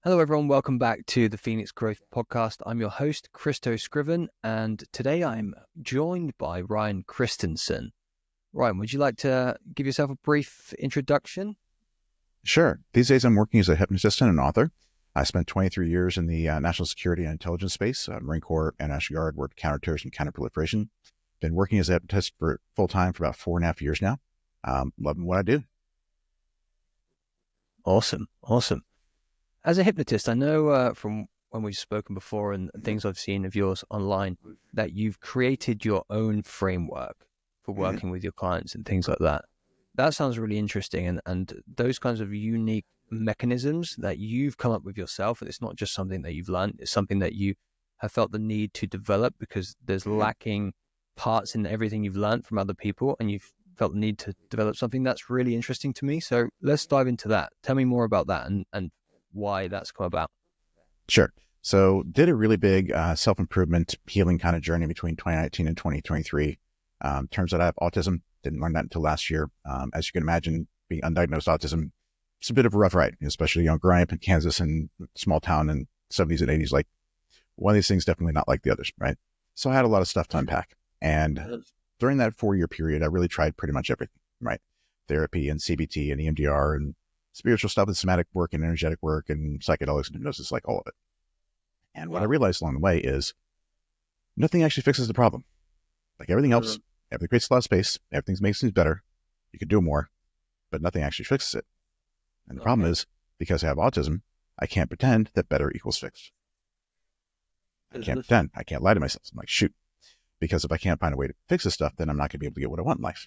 Hello, everyone. Welcome back to the Phoenix Growth Podcast. I'm your host, Christo Scriven, and today I'm joined by Ryan Christensen. Ryan, would you like to give yourself a brief introduction? Sure. These days I'm working as a hypnotist and an author. I spent 23 years in the national security and intelligence space, Marine Corps and National Guard, worked counterterrorism and counterproliferation. Been working as a hypnotist for full-time for about 4.5 years now. Loving what I do. Awesome. As a hypnotist, I know from when we've spoken before and things I've seen of yours online that you've created your own framework for working with your clients and things like that. That sounds really interesting. And those kinds of unique mechanisms that you've come up with yourself, and it's not just something that you've learned, it's something that you have felt the need to develop because there's lacking parts in everything you've learned from other people, and you've felt the need to develop something that's really interesting to me. So let's dive into that. Tell me more about that and why that's come about. Sure. So did a really big self-improvement healing kind of journey between 2019 and 2023. Turns out I have autism. Didn't learn that until last year. As you can imagine, being undiagnosed autism, it's a bit of a rough ride, especially growing up in Kansas and small town in 70s and 80s. Like one of these things definitely not like the others, right? So I had a lot of stuff to unpack. And during that 4-year period, I really tried pretty much everything, right? Therapy and CBT and EMDR and spiritual stuff and somatic work and energetic work and psychedelics and hypnosis, like all of it. And what I realized along the way is nothing actually fixes the problem. Like everything else, everything creates a lot of space. Everything makes things better. You can do more, but nothing actually fixes it. And the problem is, because I have autism, I can't pretend that better equals fixed. I can't pretend. I can't lie to myself. I'm like, shoot. Because if I can't find a way to fix this stuff, then I'm not going to be able to get what I want in life.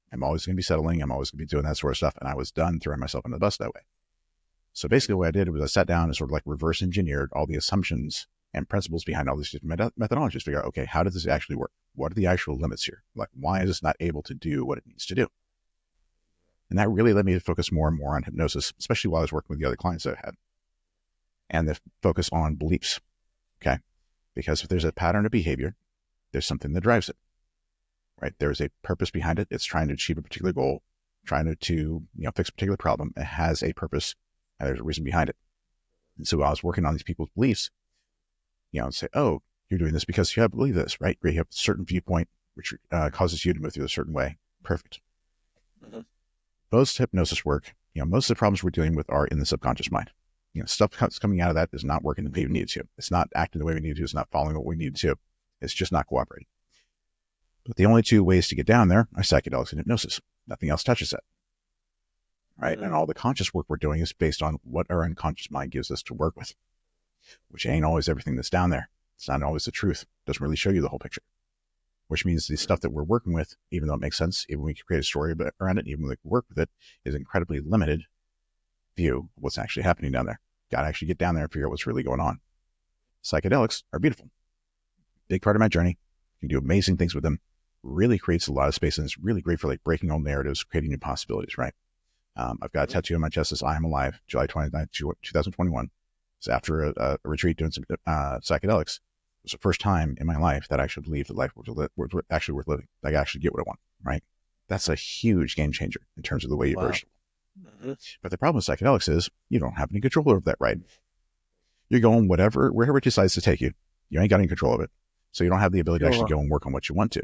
I'm always going to be settling. I'm always going to be doing that sort of stuff. And I was done throwing myself under the bus that way. So basically what I did was I sat down and sort of like reverse engineered all the assumptions and principles behind all these different methodologies. Figure out, okay, how does this actually work? What are the actual limits here? Like, why is this not able to do what it needs to do? And that really led me to focus more and more on hypnosis, especially while I was working with the other clients that I had. And the focus on beliefs, okay? Because if there's a pattern of behavior, there's something that drives it, right? There's a purpose behind it. It's trying to achieve a particular goal, trying to fix a particular problem. It has a purpose, and there's a reason behind it. And so while I was working on these people's beliefs, say, oh, you're doing this because you have believe this, right? You have a certain viewpoint, which causes you to move through a certain way. Perfect. Most hypnosis work, most of the problems we're dealing with are in the subconscious mind. Stuff that's coming out of that is not working the way we need to. It's not acting the way we need to. It's not following what we need to. It's just not cooperating. But the only two ways to get down there are psychedelics and hypnosis. Nothing else touches that. Right? And all the conscious work we're doing is based on what our unconscious mind gives us to work with, which ain't always everything that's down there. It's not always the truth. It doesn't really show you the whole picture, which means the stuff that we're working with, even though it makes sense, even when we can create a story around it, even when we can work with it, is incredibly limited view of what's actually happening down there. Got to actually get down there and figure out what's really going on. Psychedelics are beautiful. Big part of my journey. You can do amazing things with them. Really creates a lot of space, and it's really great for like breaking old narratives, creating new possibilities, right? I've got a tattoo on my chest that says I am alive, July 29th, 2021. It's after a retreat doing some psychedelics. It was the first time in my life that I actually believed that life was actually worth living. Like I actually get what I want, right? That's a huge game changer in terms of the way you approach it. But the problem with psychedelics is you don't have any control over that ride. You're going wherever it decides to take you. You ain't got any control of it. So you don't have the ability to actually go and work on what you want to.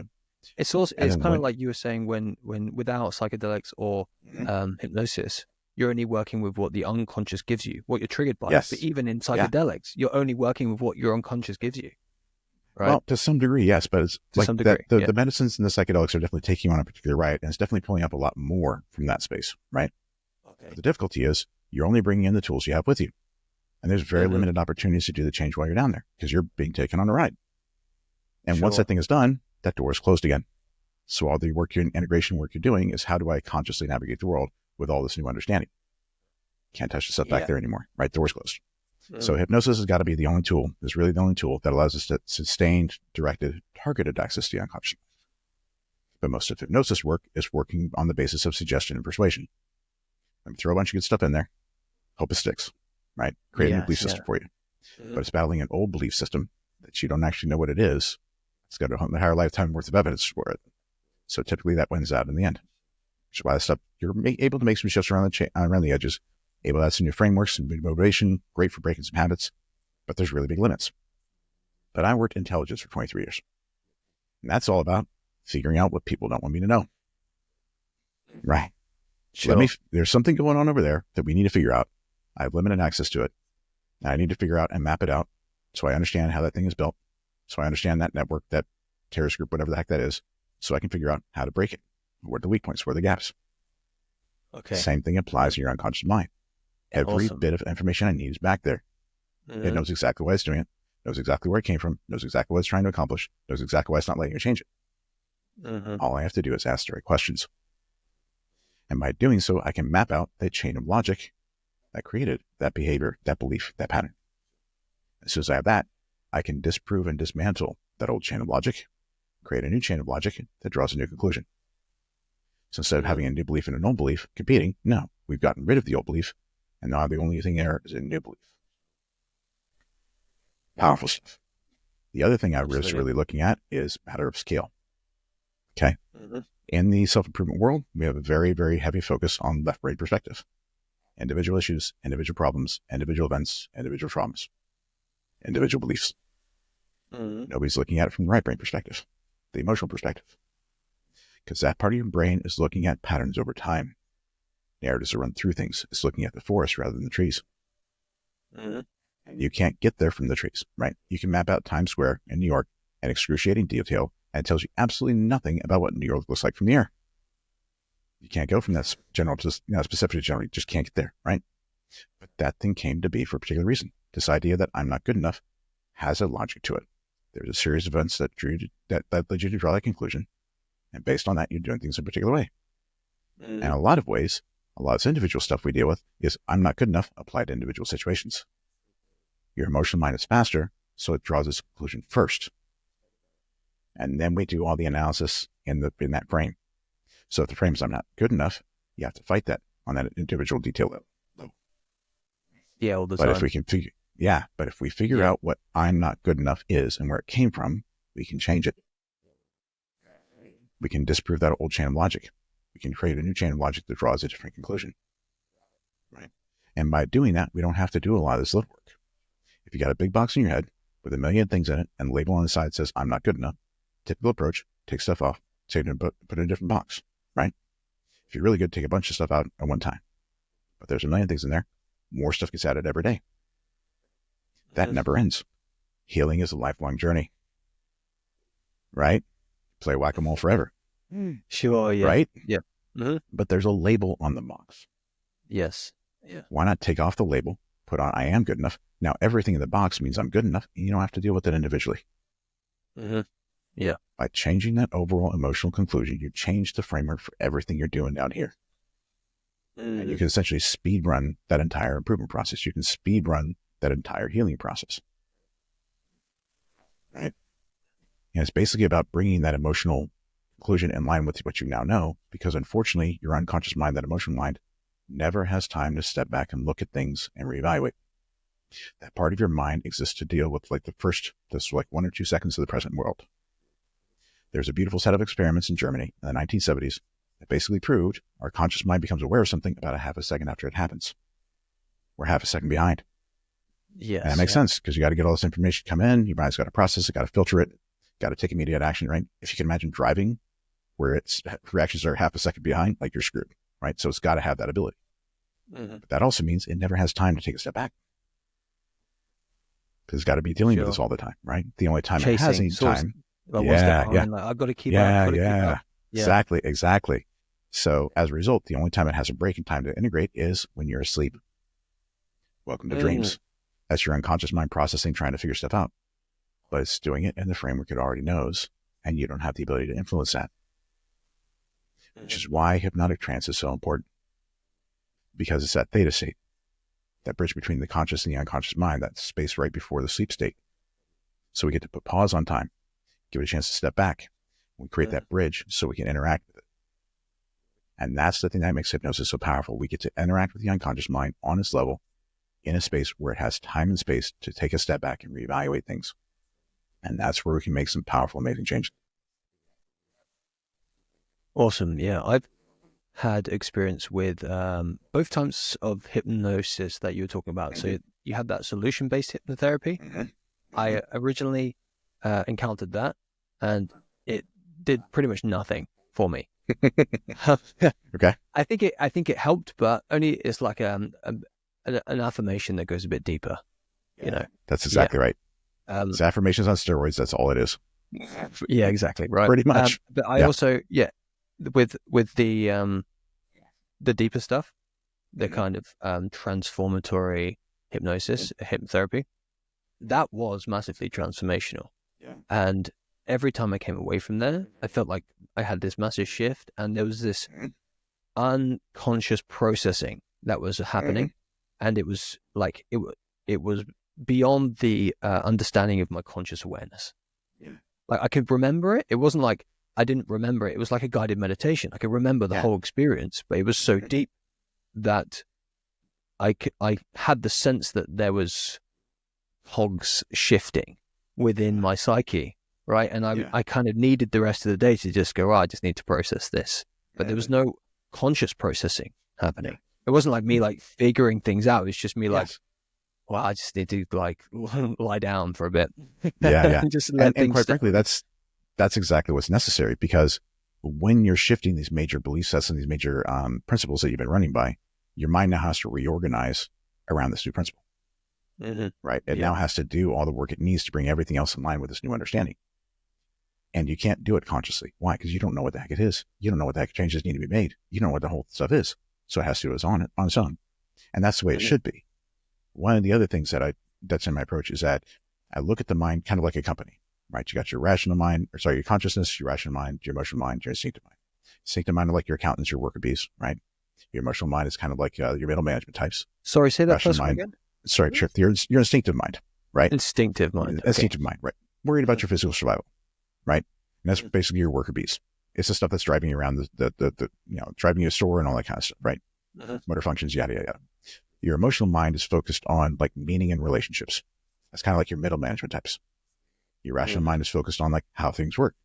It's also kind of like you were saying when without psychedelics or hypnosis, you're only working with what the unconscious gives you, what you're triggered by. Yes. But even in psychedelics, you're only working with what your unconscious gives you. Right? Well, to some degree, yes, but it's to like some degree, the medicines and the psychedelics are definitely taking you on a particular ride, and it's definitely pulling up a lot more from that space, right? Okay. But the difficulty is you're only bringing in the tools you have with you, and there's very limited opportunities to do the change while you're down there because you're being taken on a ride. And once that thing is done, that door is closed again. So all the integration work you're doing is how do I consciously navigate the world with all this new understanding? Can't touch the stuff back there anymore, right? The door's closed. So hypnosis has got to be the only tool, is really the only tool that allows us to sustained, directed, targeted access to the unconscious. But most of hypnosis work is working on the basis of suggestion and persuasion. Let me throw a bunch of good stuff in there. Hope it sticks, right? Create a new belief system for you. But it's battling an old belief system that you don't actually know what it is. It's got a higher lifetime worth of evidence for it. So typically that wins out in the end. Which is why stuff you're able to make some shifts around the edges, able to add some new frameworks and motivation, great for breaking some habits, but there's really big limits. But I worked in intelligence for 23 years. And that's all about figuring out what people don't want me to know. Right. Sure. There's something going on over there that we need to figure out. I have limited access to it. And I need to figure out and map it out so I understand how that thing is built. So I understand that network, that terrorist group, whatever the heck that is, so I can figure out how to break it. Where are the weak points? Where are the gaps? Okay. Same thing applies to your unconscious mind. Every bit of information I need is back there. It knows exactly why it's doing it, knows exactly where it came from, knows exactly what it's trying to accomplish, knows exactly why it's not letting you change it. All I have to do is ask the right questions. And by doing so, I can map out that chain of logic that created that behavior, that belief, that pattern. As soon as I have that, I can disprove and dismantle that old chain of logic, create a new chain of logic that draws a new conclusion. So instead of having a new belief and an old belief competing, no, we've gotten rid of the old belief, and now the only thing there is a new belief. Powerful stuff. The other thing I was really looking at is matter of scale. Okay. In the self-improvement world, we have a very, very heavy focus on left-brain perspective. Individual issues, individual problems, individual events, individual traumas, individual beliefs. Nobody's looking at it from the right brain perspective, the emotional perspective. Because that part of your brain is looking at patterns over time. Narratives that run through things. It's looking at the forest rather than the trees. And you can't get there from the trees, right? You can map out Times Square in New York in excruciating detail, and it tells you absolutely nothing about what New York looks like from the air. You can't go from that general to specific to general. You just can't get there, right? But that thing came to be for a particular reason. This idea that I'm not good enough has a logic to it. There's a series of events that led you to draw that conclusion. And based on that, you're doing things in a particular way. And a lot of ways, a lot of this individual stuff we deal with is I'm not good enough applied to individual situations. Your emotional mind is faster, so it draws its conclusion first. And then we do all the analysis in that frame. So if the frame is I'm not good enough, you have to fight that on that individual detail level. Yeah, all the time. But if we figure out what I'm not good enough is and where it came from, we can change it. We can disprove that old chain of logic. We can create a new chain of logic that draws a different conclusion. Right? And by doing that, we don't have to do a lot of this little work. If you got a big box in your head with a million things in it and the label on the side says, I'm not good enough, typical approach, take stuff off, save it and put it in a different box, right? If you're really good, take a bunch of stuff out at one time. But there's a million things in there. More stuff gets added every day. That never ends. Healing is a lifelong journey, right? Play whack-a-mole forever. Sure, yeah. Right? Yeah. But there's a label on the box. Yes. Yeah. Why not take off the label, put on I am good enough. Now everything in the box means I'm good enough, and you don't have to deal with it individually. Yeah. By changing that overall emotional conclusion, you change the framework for everything you're doing down here. And you can essentially speed run that entire improvement process. You can speed run that entire healing process. Right? And it's basically about bringing that emotional conclusion in line with what you now know, because unfortunately, your unconscious mind, that emotional mind, never has time to step back and look at things and reevaluate. That part of your mind exists to deal with like this 1 or 2 seconds of the present world. There's a beautiful set of experiments in Germany in the 1970s that basically proved our conscious mind becomes aware of something about a half a second after it happens. We're half a second behind. Yes. And that makes sense because you got to get all this information come in. Your mind's got to process it, got to filter it, got to take immediate action, right? If you can imagine driving where its reactions are half a second behind, like you're screwed, right? So it's got to have that ability. But that also means it never has time to take a step back. Because it's got to be dealing with this all the time, right? The only time it has any time. Like I've got to keep up. Yeah. Exactly. So as a result, the only time it has a break in time to integrate is when you're asleep. Welcome to dreams. That's your unconscious mind processing, trying to figure stuff out. But it's doing it in the framework it already knows, and you don't have the ability to influence that. Which is why hypnotic trance is so important. Because it's that theta state, that bridge between the conscious and the unconscious mind, that space right before the sleep state. So we get to put pause on time, give it a chance to step back. We create that bridge so we can interact with it. And that's the thing that makes hypnosis so powerful. We get to interact with the unconscious mind on its level in a space where it has time and space to take a step back and reevaluate things. And that's where we can make some powerful, amazing changes. Awesome. Yeah. had experience with both types of hypnosis that you were talking about. So you had that solution-based hypnotherapy. I originally encountered that, and it did pretty much nothing for me. Okay. I think it helped, but only it's like an affirmation that goes a bit deeper. You know. That's exactly right. It's affirmations on steroids. That's all it is. Yeah, exactly. Right. Pretty much. But I also, with the deeper stuff, the kind of transformatory hypnosis, hypnotherapy, that was massively transformational. Yeah. And every time I came away from there, I felt like I had this massive shift, and there was this unconscious processing that was happening, and it was like it was beyond the understanding of my conscious awareness. Yeah. Like I could remember it. It wasn't like I didn't remember it. It was like a guided meditation. I could remember the whole experience, but it was so deep that I had the sense that there was cogs shifting within my psyche, right? And I kind of needed the rest of the day to just go, I just need to process this. But there was no conscious processing happening. It wasn't like me like figuring things out. It's just me like, well, I just need to like lie down for a bit. Just let and quite frankly, that's exactly what's necessary, because when you're shifting these major belief sets and these major principles that you've been running by, your mind now has to reorganize around this new principle. Right? It now has to do all the work it needs to bring everything else in line with this new understanding. And you can't do it consciously. Why? Because you don't know what the heck it is. You don't know what the heck changes need to be made. You don't know what the whole stuff is. So it has to do it on its own. And that's the way it should be. One of the other things that's in my approach is that I look at the mind kind of like a company, right? You got your rational mind, your consciousness, your rational mind, your emotional mind, your instinctive mind. Instinctive mind are like your accountants, your worker bees, right? Your emotional mind is kind of like your middle management types. Sorry, say that rational first one mind, again. Sorry, your instinctive mind, right? Instinctive mind. Instinctive mind, right? Worried about your physical survival, right? And that's basically your worker bees. It's the stuff that's driving you around the driving you to a store and all that kind of stuff, right? Motor functions, yada, yada, yada. Your emotional mind is focused on like meaning and relationships. That's kind of like your middle management types. Your rational mind is focused on like how things work.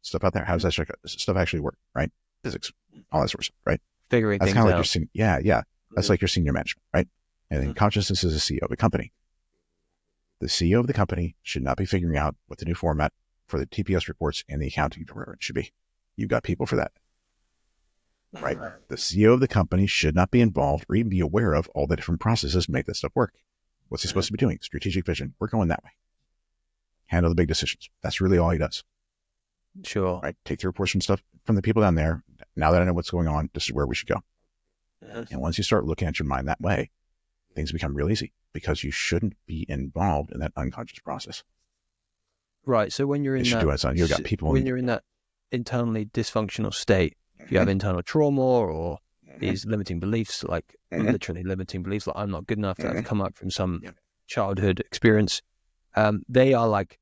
Stuff out there. How does that stuff actually work, right? Physics, all that sort of stuff, right? Figuring that's things kind of out. like your that's like your senior management, right? And then consciousness is the CEO of a company. The CEO of the company should not be figuring out what the new format for the TPS reports and the accounting department should be. You've got people for that, right? The CEO of the company should not be involved or even be aware of all the different processes to make that stuff work. What's he supposed to be doing? Strategic vision. We're going that way. Handle the big decisions. That's really all he does. Sure. Right? Take the reports from the people down there. Now that I know what's going on, this is where we should go. And once you start looking at your mind that way, things become real easy, because you shouldn't be involved in that unconscious process. Right. So when you're in that, you've got people when you're in that internally dysfunctional state, if you have internal trauma or these limiting beliefs, like literally limiting beliefs, like I'm not good enough, that have come up from some childhood experience, they're like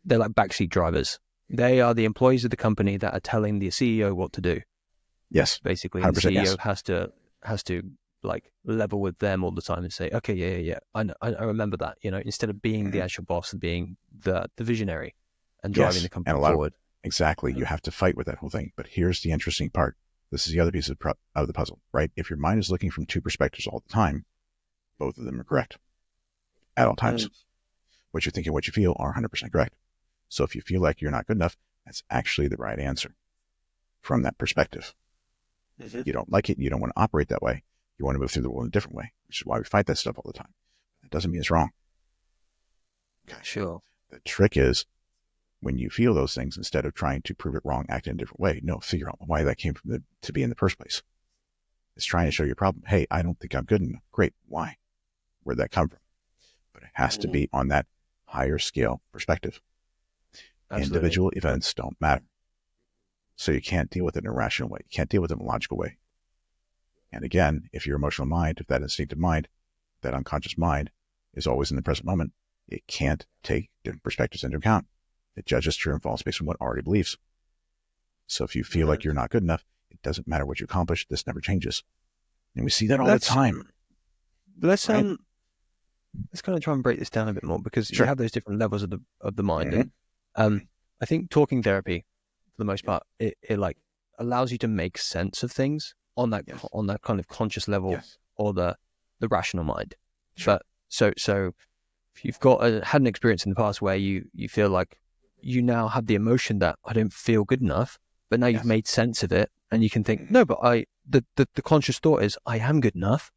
backseat drivers. They are the employees of the company that are telling the CEO what to do. Yes. Basically, the CEO has to like level with them all the time and say, okay, yeah, I remember that, instead of being the actual boss and being the visionary and driving the company forward. Exactly. You have to fight with that whole thing. But here's the interesting part. This is the other piece of the puzzle, right? If your mind is looking from two perspectives all the time, both of them are correct at all times. What you think and what you feel are 100% correct. So if you feel like you're not good enough, that's actually the right answer from that perspective. You don't like it. You don't want to operate that way. You want to move through the world in a different way, which is why we fight that stuff all the time. That doesn't mean it's wrong. Okay. Sure. The trick is, when you feel those things, instead of trying to prove it wrong, act in a different way, figure out why that came to be in the first place. It's trying to show you a problem. Hey, I don't think I'm good enough. Great. Why? Where'd that come from? But it has to be on that higher scale perspective. Absolutely. Individual events don't matter. So you can't deal with it in a rational way. You can't deal with it in a logical way. And again, if your emotional mind, if that instinctive mind, that unconscious mind is always in the present moment, it can't take different perspectives into account. It judges true and false based on what it already believes. So if you feel like you're not good enough, it doesn't matter what you accomplish. This never changes. And we see that all the time. Let's kind of try and break this down a bit more, because you have those different levels of the mind. And I think talking therapy, for the most part, it like allows you to make sense of things on that kind of conscious level or the rational mind. Sure. But so if you've had an experience in the past where you feel like you now have the emotion that I don't feel good enough, but now you've made sense of it and you can think, no, but the conscious thought is I am good enough.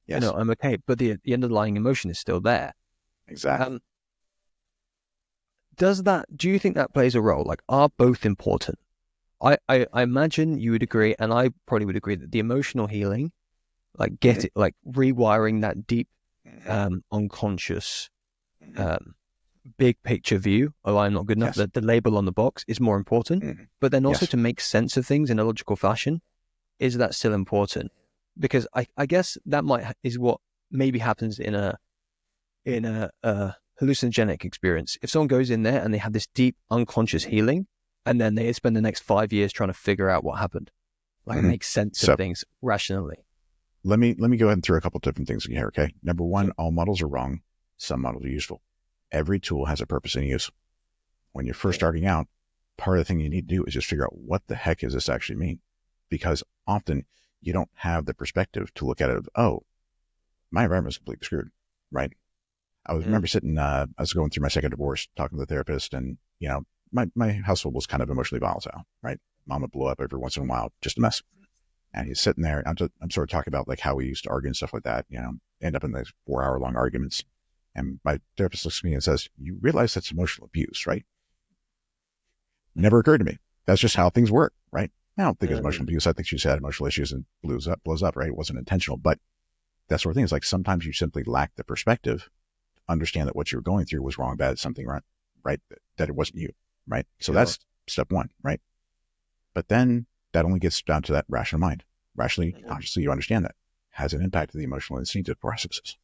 Yes. You know, I'm okay. But the underlying emotion is still there. Exactly. Do you think that plays a role? Like, are both important? I imagine you would agree, and I probably would agree that the emotional healing, like like rewiring that deep, unconscious, big picture view of I'm not good enough, that the label on the box is more important, but then also to make sense of things in a logical fashion, is that still important? Because I guess that is what maybe happens in a hallucinogenic experience. If someone goes in there and they have this deep unconscious healing, and then they spend the next 5 years trying to figure out what happened, like make sense of things rationally. Let me go ahead and throw a couple different things in here. Okay. Number one, all models are wrong. Some models are useful. Every tool has a purpose and use. When you're first starting out, part of the thing you need to do is just figure out what the heck does this actually mean? Because often you don't have the perspective to look at it of, oh, my environment is completely screwed, right? I remember sitting, I was going through my second divorce, talking to the therapist, and, you know, my household was kind of emotionally volatile, right? Mom would blow up every once in a while, just a mess. And he's sitting there, I'm sort of talking about like how we used to argue and stuff like that, you know, end up in these 4-hour-long arguments. And my therapist looks at me and says, you realize that's emotional abuse, right? Never occurred to me. That's just how things work, right? I don't think it's emotional abuse. I think she had emotional issues and blows up, right? It wasn't intentional, but that sort of thing is like sometimes you simply lack the perspective to understand that what you were going through was wrong, bad, something right? That it wasn't you, right? So that's step one, right? But then that only gets down to that rational mind. Rationally, consciously, you understand that has an impact to the emotional instinctive processes,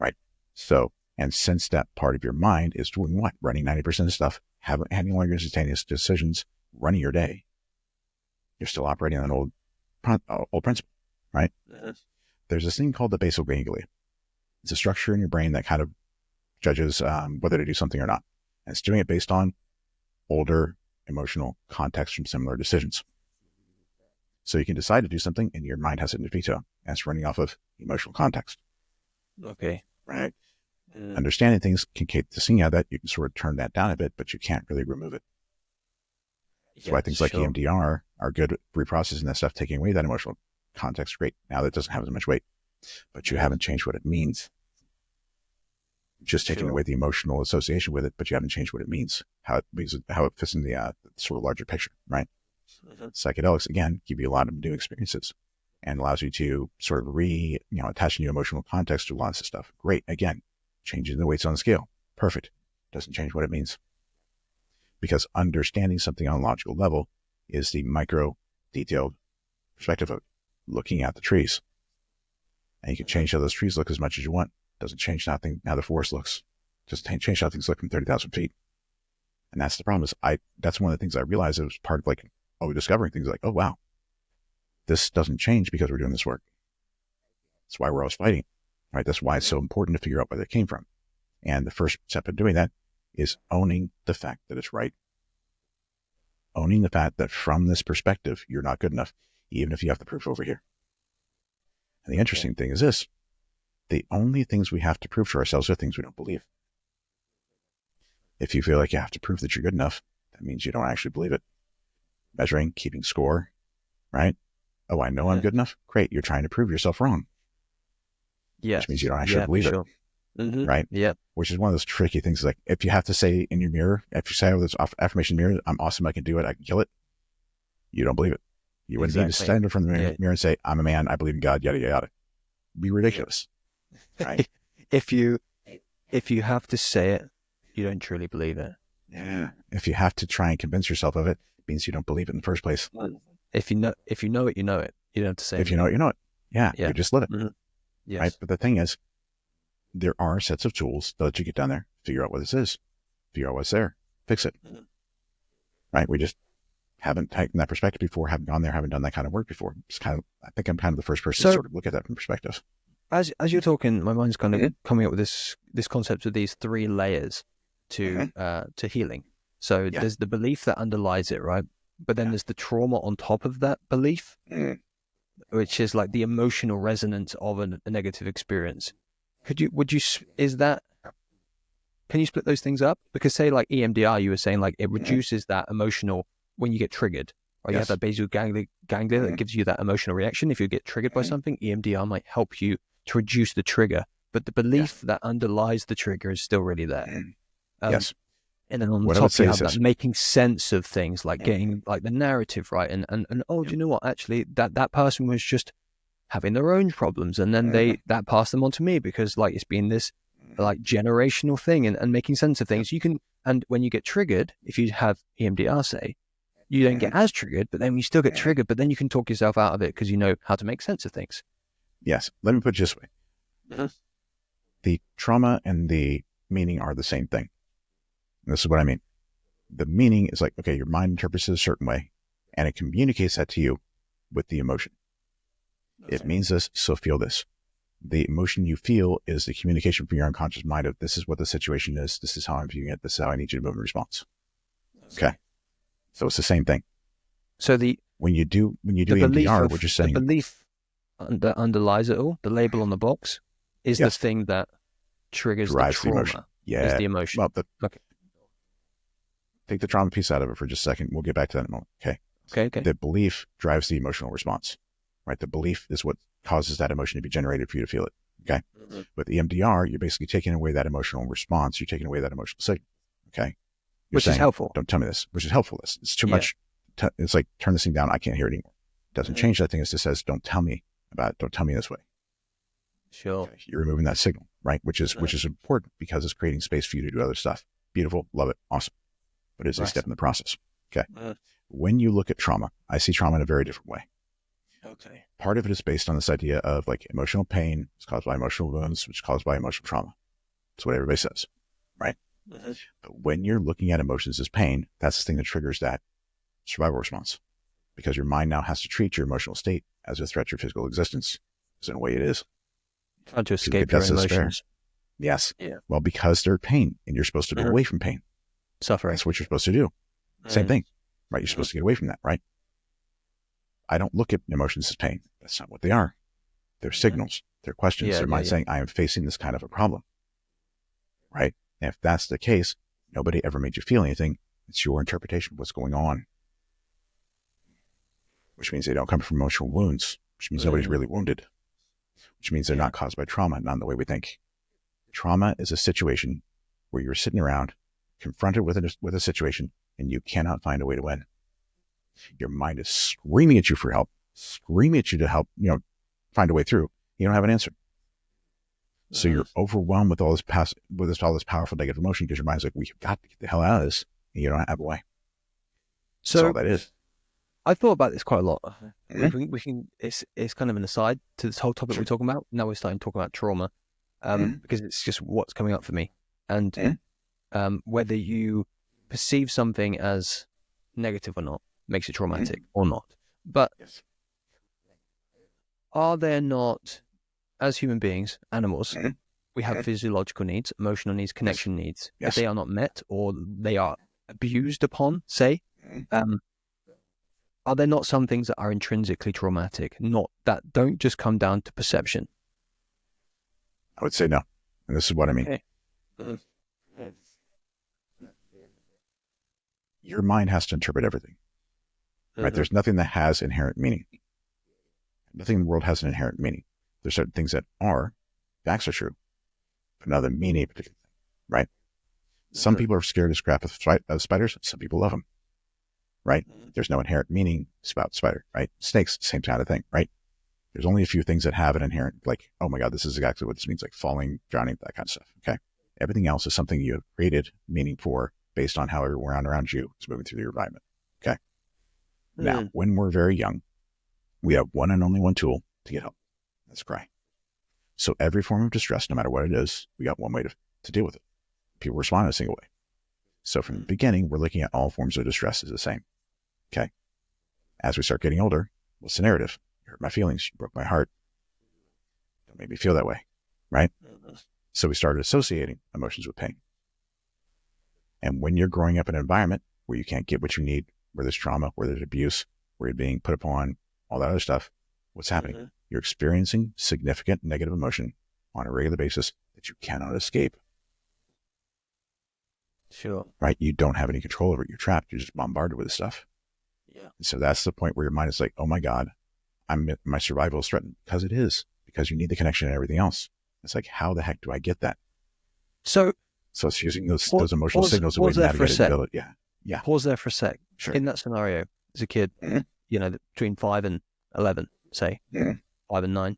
right? So, and since that part of your mind is doing what? Running 90% of stuff, having all your instantaneous decisions, running your day, you're still operating on an old principle, right? There's this thing called the basal ganglia. It's a structure in your brain that kind of judges whether to do something or not. And it's doing it based on older emotional context from similar decisions. So you can decide to do something and your mind has it in veto. And it's running off of emotional context. Okay. Right. Understanding things can keep the thing out of that. You can sort of turn that down a bit, but you can't really remove it. That's why things like EMDR are good at reprocessing that stuff, taking away that emotional context. Great. Now that doesn't have as much weight, but you haven't changed what it means. Just taking away the emotional association with it, but you haven't changed what it means, how it fits in the sort of larger picture, right? Psychedelics, again, give you a lot of new experiences and allows you to sort of attach new emotional context to lots of stuff. Great. Again, changing the weights on the scale. Perfect. Doesn't change what it means. Because understanding something on a logical level is the micro detailed perspective of looking at the trees. And you can change how those trees look as much as you want. Doesn't change how the forest looks. Just change how things look from 30,000 feet. And that's the problem is that's one of the things I realized. It was part of discovering things like, oh, wow, this doesn't change because we're doing this work. That's why we're always fighting, right? That's why it's so important to figure out where that came from. And the first step of doing that is owning the fact that it's right. Owning the fact that from this perspective, you're not good enough, even if you have the proof over here. And the interesting thing is this. The only things we have to prove to ourselves are things we don't believe. If you feel like you have to prove that you're good enough, that means you don't actually believe it. Measuring, keeping score, right? Oh, I know I'm good enough. Great. You're trying to prove yourself wrong. Yeah. Which means you don't actually believe it. Right? Yeah. Which is one of those tricky things. Like if you have to say in your mirror, if you say with this affirmation mirror, I'm awesome, I can do it, I can kill it. You don't believe it. You wouldn't need to stand in front of the mirror and say, I'm a man, I believe in God, yada, yada, yada. It'd be ridiculous. Right? If you have to say it, you don't truly believe it. Yeah. If you have to try and convince yourself of it, it means you don't believe it in the first place. If you know it, you know it. You don't have to say if you know it, you know it. Yeah. You just live it. Yes. Right. But the thing is, there are sets of tools that let you get down there, figure out what this is, figure out what's there, fix it. Right. We just haven't taken that perspective before, haven't gone there, haven't done that kind of work before. It's I think I'm kind of the first person to sort of look at that from perspective. As you're talking, my mind's kind of coming up with this concept of these 3 layers to healing. So there's the belief that underlies it, right? but then there's the trauma on top of that belief, which is like the emotional resonance of a negative experience. Can you split those things up? Because say like EMDR, you were saying like it reduces that emotional when you get triggered, or you have that basal ganglia that gives you that emotional reaction. If you get triggered by something, EMDR might help you to reduce the trigger, but the belief that underlies the trigger is still really there. Yes. And then on What I top, would say you is have this. that making sense of things, like getting like the narrative right. And oh, do you know what? Actually, that person was just having their own problems, and then that passed them on to me because like it's been this like generational thing, and making sense of things. And when you get triggered, if you have EMDR, say, you don't get as triggered, but then you still get triggered, but then you can talk yourself out of it because you know how to make sense of things. Yes. Let me put it this way. The trauma and the meaning are the same thing. And this is what I mean. The meaning is like, okay, your mind interprets it a certain way, and it communicates that to you with the emotion. It means this, so feel this. The emotion you feel is the communication from your unconscious mind of this is what the situation is, this is how I'm viewing it, this is how I need you to move in response. Okay. So it's the same thing. So when you do EMDR, we're just saying the belief that underlies it all, the label on the box, is the thing that triggers the trauma. The emotion. Yeah. Is the emotion. Well, take the trauma piece out of it for just a second. We'll get back to that in a moment. Okay. Okay. The belief drives the emotional response, right? The belief is what causes that emotion to be generated for you to feel it. Okay. With EMDR, you're basically taking away that emotional response. You're taking away that emotional signal. Okay. Which is helpful. Don't tell me this, which is helpful. It's too much. It's like, turn this thing down. I can't hear it anymore. It doesn't change that thing. It just says, don't tell me about it. Don't tell me this way. Sure. Okay. You're removing that signal, right? Which is important because it's creating space for you to do other stuff. Beautiful. Love it. Awesome. But it's a step in the process. Okay. When you look at trauma, I see trauma in a very different way. Okay. Part of it is based on this idea of like emotional pain is caused by emotional wounds, which is caused by emotional trauma. That's what everybody says, right? But when you're looking at emotions as pain, that's the thing that triggers that survival response, because your mind now has to treat your emotional state as a threat to your physical existence. Because in a way it is. Trying to escape your emotions. Yes. Yeah. Well, because they're pain and you're supposed to be away from pain. Suffering. That's what you're supposed to do. Same thing, right? You're supposed to get away from that, right? I don't look at emotions as pain. That's not what they are. They're signals. They're questions. They're mind saying, I am facing this kind of a problem, right? And if that's the case, nobody ever made you feel anything. It's your interpretation of what's going on, which means they don't come from emotional wounds, which means nobody's really wounded, which means they're not caused by trauma, not in the way we think. Trauma is a situation where you're sitting around confronted with a situation and you cannot find a way to win. Your mind is screaming at you for help, screaming at you to help, find a way through. You don't have an answer. So you're overwhelmed with all this powerful negative emotion because your mind's like, we've got to get the hell out of this. And you don't have a way. So that's all that is. I thought about this quite a lot. We can. It's kind of an aside to this whole topic we're talking about. Now we're starting to talk about trauma, because it's just what's coming up for me, and whether you perceive something as negative or not makes it traumatic or not. But are there not, as human beings, animals, we have physiological needs, emotional needs, connection needs. If they are not met or they are abused upon, say, are there not some things that are intrinsically traumatic, not that don't just come down to perception? I would say no. And this is what I mean. Okay. Your mind has to interpret everything. Right? There's nothing that has inherent meaning. Nothing in the world has an inherent meaning. There's certain things that are, facts are true, but not the meaning of a particular thing, right? Some people are scared as crap of spiders. Some people love them, right? There's no inherent meaning about spider, right? Snakes, same kind of thing, right? There's only a few things that have an inherent, like, oh my God, this is exactly what this means, like falling, drowning, that kind of stuff, okay? Everything else is something you have created meaning for based on how everyone around you is moving through your environment, okay? Now, when we're very young, we have one and only one tool to get help. That's cry. So every form of distress, no matter what it is, we got one way to deal with it. People respond in a single way. So from the beginning, we're looking at all forms of distress as the same. Okay. As we start getting older, what's the narrative? You hurt my feelings. You broke my heart. Don't make me feel that way. Right? So we started associating emotions with pain. And when you're growing up in an environment where you can't get what you need where there's trauma, where there's abuse, where you're being put upon, all that other stuff, what's happening? Mm-hmm. You're experiencing significant negative emotion on a regular basis that you cannot escape. Sure. Right? You don't have any control over it. You're trapped. You're just bombarded with this stuff. Yeah. And so that's the point where your mind is like, oh my God, my survival is threatened, because it is, because you need the connection and everything else. It's like, how the heck do I get that? So it's using those emotional signals pause to there for a navigate it and sec. build it. Yeah. Yeah. Pause there for a sec. Sure. In that scenario, as a kid, between 5 and 11, say, 5 and 9,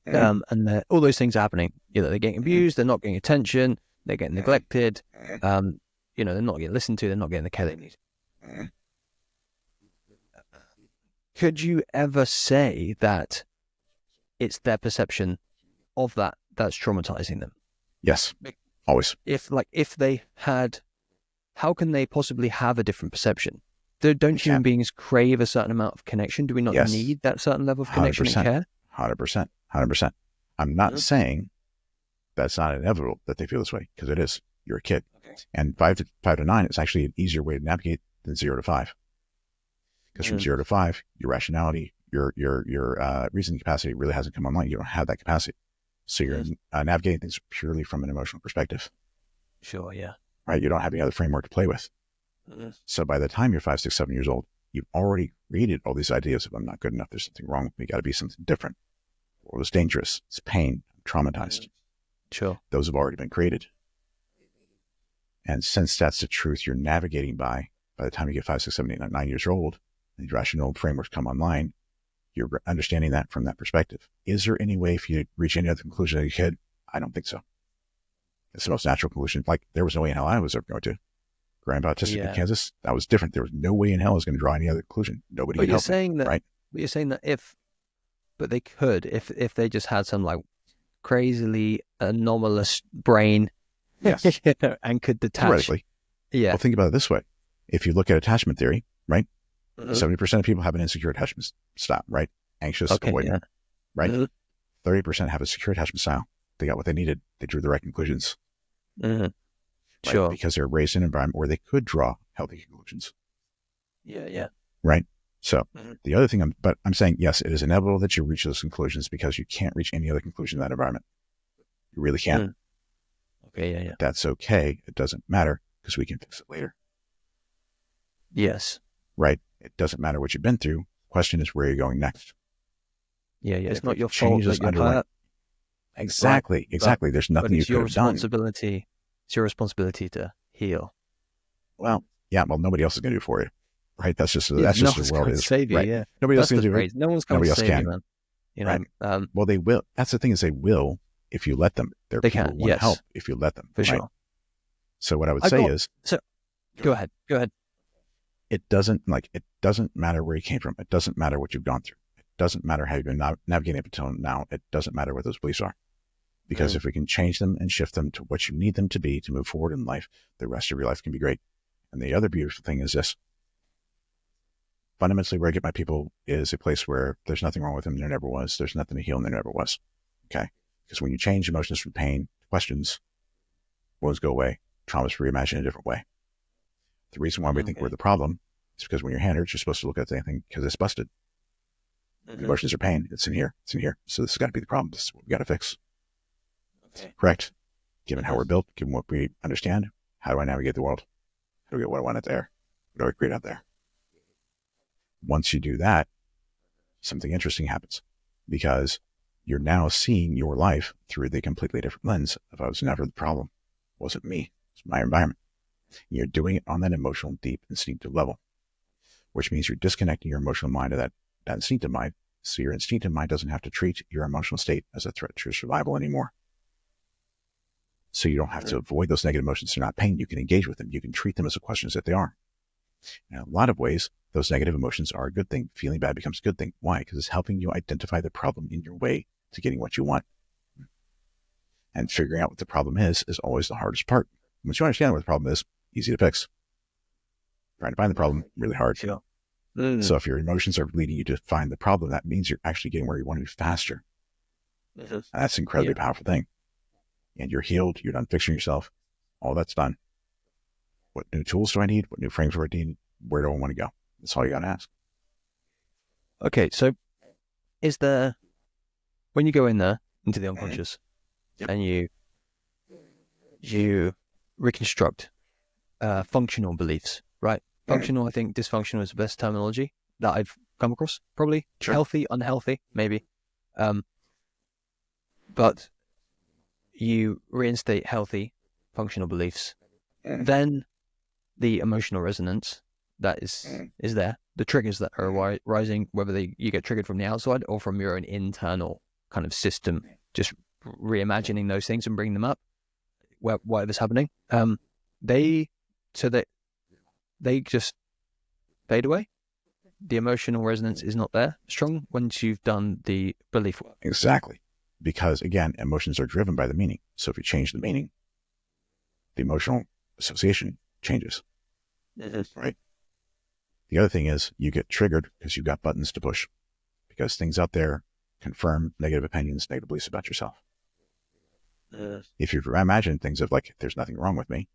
and all those things are happening. They're getting abused, they're not getting attention, they're getting neglected, they're not getting listened to, they're not getting the care they need. Could you ever say that it's their perception of that that's traumatizing them? Yes, always. If they had, how can they possibly have a different perception? Don't human beings crave a certain amount of connection? Do we not need that certain level of connection and care? 100%. 100%. I'm not saying that's not inevitable that they feel this way, because it is. You're a kid. Okay. And 5 to 9 is actually an easier way to navigate than 0 to 5. Because from 0 to 5, your rationality, your reasoning capacity really hasn't come online. You don't have that capacity. So you're navigating things purely from an emotional perspective. Sure, yeah. Right? You don't have any other framework to play with. So by the time you're 5, 6, 7 years old, you've already created all these ideas of, I'm not good enough, there's something wrong with me, got to be something different. Or it's dangerous, it's pain, I'm traumatized. Sure. Those have already been created. And since that's the truth you're navigating by the time you get 5, 6, 7, 8, 9 years old, and your rational frameworks come online, you're understanding that from that perspective. Is there any way for you to reach any other conclusion as a kid? I don't think so. It's the most natural conclusion. Like, there was no way in hell I was ever going to. Growing up autistic in Kansas, that was different. There was no way in hell I was going to draw any other conclusion. Nobody could help me, right? But you're saying that but they could, if they just had some crazily anomalous brain, yes, and could detach. Theoretically. Yeah. Well, think about it this way. If you look at attachment theory, right? 70% of people have an insecure attachment style, right? Anxious, avoidant, right? 30% have a secure attachment style. They got what they needed. They drew the right conclusions. Right? Sure. Because they're raised in an environment where they could draw healthy conclusions. Yeah. Right? So the other thing I'm saying, yes, it is inevitable that you reach those conclusions, because you can't reach any other conclusion in that environment. You really can't. Okay, yeah. That's okay. It doesn't matter, because we can fix it later. Yes. Right? It doesn't matter what you've been through. The question is, where you're going next. Yeah. It's not your fault that you're hurt. Exactly. There's nothing you could have done. It's your responsibility to heal. Well, yeah. Well, nobody else is going to do it for you, right? That's just the world is. Save you, right? Yeah. Nobody else is going to do it. No one's going to save you, man. Right. Well, they will. That's the thing, is they will if you let them. They can want help if you let them. For sure. So what I would say is. So, go ahead. It doesn't matter where you came from. It doesn't matter what you've gone through. It doesn't matter how you've been navigating up until now. It doesn't matter what those beliefs are. Because if we can change them and shift them to what you need them to be to move forward in life, the rest of your life can be great. And the other beautiful thing is this. Fundamentally, where I get my people is a place where there's nothing wrong with them. There never was. There's nothing to heal, and there never was. Okay? Because when you change emotions from pain to questions, wounds go away. Traumas reimagined in a different way. The reason why we think we're the problem is because when your hand hurts, you're supposed to look at anything because it's busted. The emotions are pain. It's in here. So this has got to be the problem. This is what we got to fix. Okay. Correct. Given how we're built, given what we understand, how do I navigate the world? How do I get what I want out there? What do I create out there? Once you do that, something interesting happens, because you're now seeing your life through the completely different lens of, I was never the problem. It wasn't me. It's my environment. You're doing it on that emotional, deep, instinctive level, which means you're disconnecting your emotional mind to that instinctive mind. So your instinctive mind doesn't have to treat your emotional state as a threat to your survival anymore. So you don't have to avoid those negative emotions. They're not pain. You can engage with them. You can treat them as the questions that they are. In a lot of ways, those negative emotions are a good thing. Feeling bad becomes a good thing. Why? Because it's helping you identify the problem in your way to getting what you want. And figuring out what the problem is always the hardest part. Once you understand what the problem is, easy to fix. Trying to find the problem, really hard. Sure. So if your emotions are leading you to find the problem, that means you're actually getting where you want to be faster. And that's an incredibly powerful thing. And you're healed. You're done fixing yourself. All that's done. What new tools do I need? What new frameworks do I need? where do I want to go? That's all you got to ask. Okay, so is there, when you go in there into the unconscious, Yep. and you reconstruct functional beliefs, right? Functional, I think dysfunctional is the best terminology that I've come across. Probably Sure. healthy, unhealthy, maybe. But you reinstate healthy functional beliefs, then the emotional resonance that is there, the triggers that are rising, whether you get triggered from the outside or from your own internal kind of system, just reimagining those things and bringing them up, whatever's happening, they just fade away. The emotional resonance is not there strong once you've done the belief work. Exactly. Because again, emotions are driven by the meaning. So if you change the meaning, the emotional association changes. Right? The other thing is you get triggered because you've got buttons to push, because things out there confirm negative opinions, negative beliefs about yourself. If you imagine things of like, there's nothing wrong with me,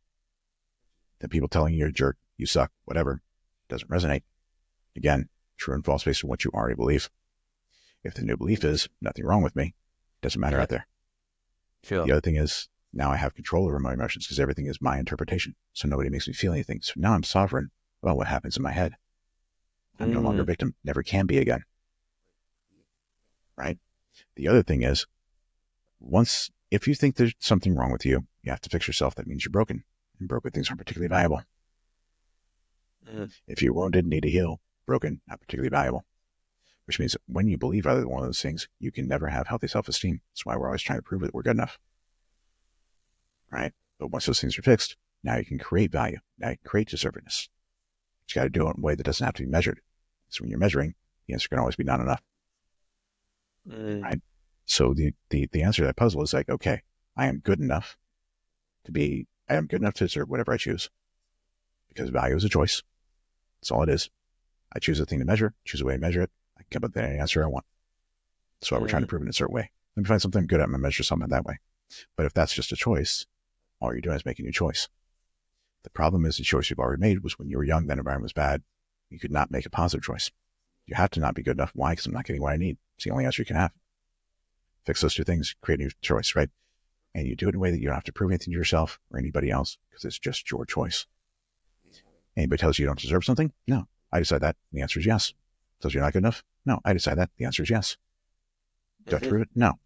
then people telling you you're a jerk, you suck, whatever, doesn't resonate. Again, true and false based on what you already believe. If the new belief is nothing wrong with me, doesn't matter out there. Sure. The other thing is now I have control over my emotions because everything is my interpretation. So nobody makes me feel anything. So now I'm sovereign about what happens in my head. I'm no longer a victim, never can be again. Right? The other thing is, if you think there's something wrong with you, you have to fix yourself. That means you're broken. And broken things aren't particularly valuable. If you're wounded and need to heal, broken, not particularly valuable. Which means when you believe either one of those things, you can never have healthy self-esteem. That's why we're always trying to prove that we're good enough. Right? But once those things are fixed, now you can create value. Now you can create deservedness. But you got to do it in a way that doesn't have to be measured. So when you're measuring, the answer can always be not enough. Right? So the answer to that puzzle is like, okay, I am good enough to deserve whatever I choose. Because value is a choice. That's all it is. I choose a thing to measure, choose a way to measure it. I come up with any answer I want. That's why we're trying to prove it in a certain way. Let me find something good at and measure something that way. But if that's just a choice, all you're doing is making a choice. The problem is the choice you've already made was when you were young, that environment was bad. You could not make a positive choice. You have to not be good enough. Why? Because I'm not getting what I need. It's the only answer you can have. Fix those two things, create a new choice, right? And you do it in a way that you don't have to prove anything to yourself or anybody else because it's just your choice. Anybody tells you you don't deserve something? No, I decide that. The answer is yes. Tells you you're not good enough? No, I decide that. The answer is yes. Do I have to prove it? No.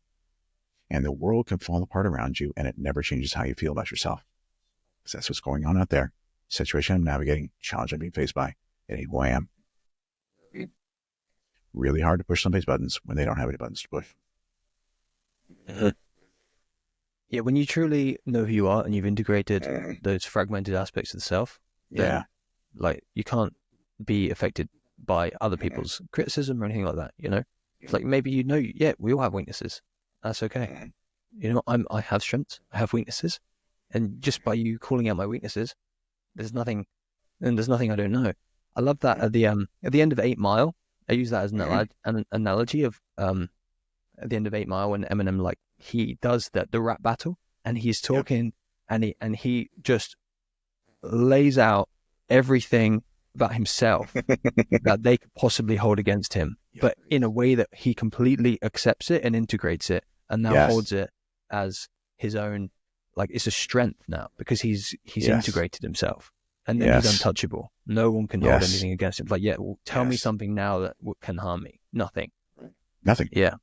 And the world can fall apart around you and it never changes how you feel about yourself. Because that's what's going on out there. Situation I'm navigating, challenge I'm being faced by. It ain't who I am. Really hard to push somebody's buttons when they don't have any buttons to push. Yeah, when you truly know who you are and you've integrated those fragmented aspects of the self, then like you can't be affected by other people's criticism or anything like that, you know? It's like maybe we all have weaknesses. That's okay. You know, I have strengths, I have weaknesses. And just by you calling out my weaknesses, there's nothing I don't know. I love that at the end of 8 Mile, I use that as an analogy of at the end of 8 Mile when Eminem, like, he does the rap battle and he's talking and he just lays out everything about himself that they could possibly hold against him, but in a way that he completely accepts it and integrates it and now holds it as his own, like it's a strength now because he's integrated himself and then he's untouchable. No one can hold anything against him. Like, tell me something now that can harm me. Nothing. Yeah.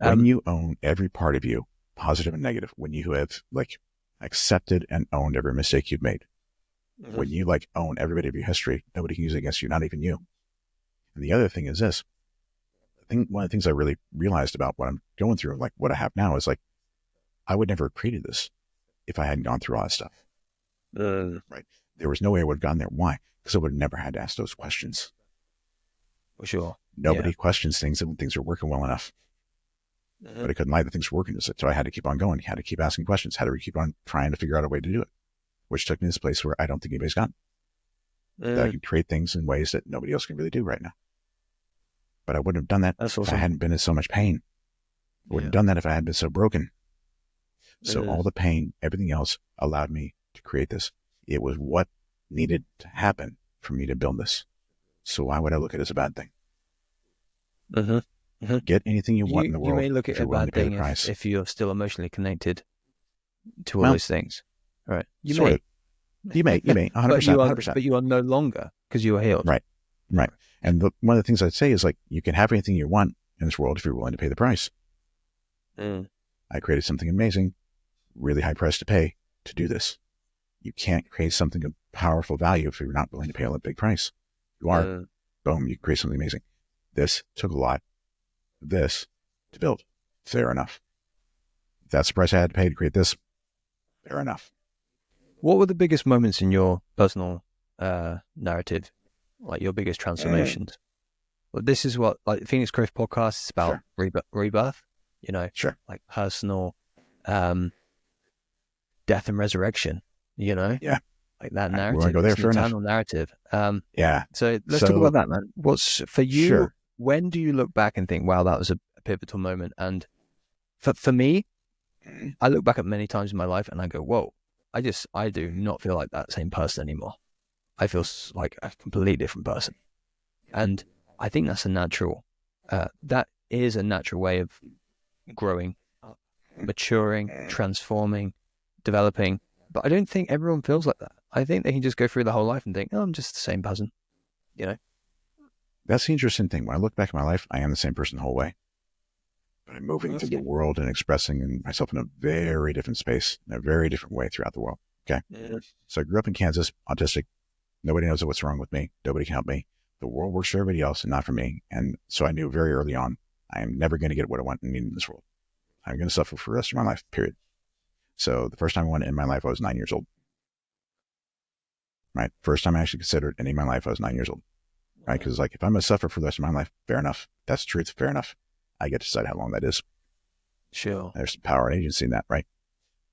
When you own every part of you, positive and negative, when you have like accepted and owned every mistake you've made, when you like own every bit of your history, nobody can use it against you, not even you. And the other thing is this, I think one of the things I really realized about what I'm going through, like what I have now is like, I would never have created this if I hadn't gone through all that stuff. Right. There was no way I would have gotten there. Why? Because I would have never had to ask those questions. For sure. Nobody questions things when things are working well enough. But I couldn't lie that things were working. So I had to keep on going. Had to keep asking questions. Had to keep on trying to figure out a way to do it, which took me to this place where I don't think anybody's gotten. That I can create things in ways that nobody else can really do right now. But I wouldn't have done that if I hadn't been in so much pain. I wouldn't have done that if I hadn't been so broken. So all the pain, everything else allowed me to create this. It was what needed to happen for me to build this. So why would I look at it as a bad thing? Mm-hmm. Get anything you want in the You world may look at if it a you're willing to bad pay the thing price. if you're still emotionally connected to all Well, those things, right? You sort may, of. You may, 100%, but you are, 100%. but you are no longer because you are healed. Right, right. And one of the things I'd say is like, you can have anything you want in this world if you're willing to pay the price. I created something amazing, really high price to pay to do this. You can't create something of powerful value if you're not willing to pay a big price. You are, boom, you create something amazing. This took a lot of this to build. Fair enough. If that's the price I had to pay to create this, fair enough. What were the biggest moments in your personal narrative, like your biggest transformations? Well, this is what, like, Phoenix Growth Podcast is about. Sure. Rebirth, you know, sure, like personal death and resurrection, you know, yeah, like that narrative. We want to go there, it's fair an enough. eternal narrative. Yeah. So let's talk about that, man. What's for you? Sure. When do you look back and think, wow, that was a pivotal moment? And for me, I look back at many times in my life and I go, whoa, I do not feel like that same person anymore. I feel like a completely different person. And I think that's a natural, that is a natural way of growing, maturing, transforming, developing. But I don't think everyone feels like that. I think they can just go through the whole life and think, oh, I'm just the same person, you know? That's the interesting thing. When I look back at my life, I am the same person the whole way. But I'm moving through the world and expressing myself in a very different space, in a very different way throughout the world. Okay. So I grew up in Kansas, autistic. Nobody knows what's wrong with me. Nobody can help me. The world works for everybody else and not for me. And so I knew very early on, I am never going to get what I want and need in this world. I'm going to suffer for the rest of my life, period. So the first time I wanted in my life, I was 9 years old. Right. First time I actually considered ending my life, I was 9 years old. Right. Because like, if I'm going to suffer for the rest of my life, fair enough. That's the truth. Fair enough. I get to decide how long that is. Sure. There's some power and agency in that. Right.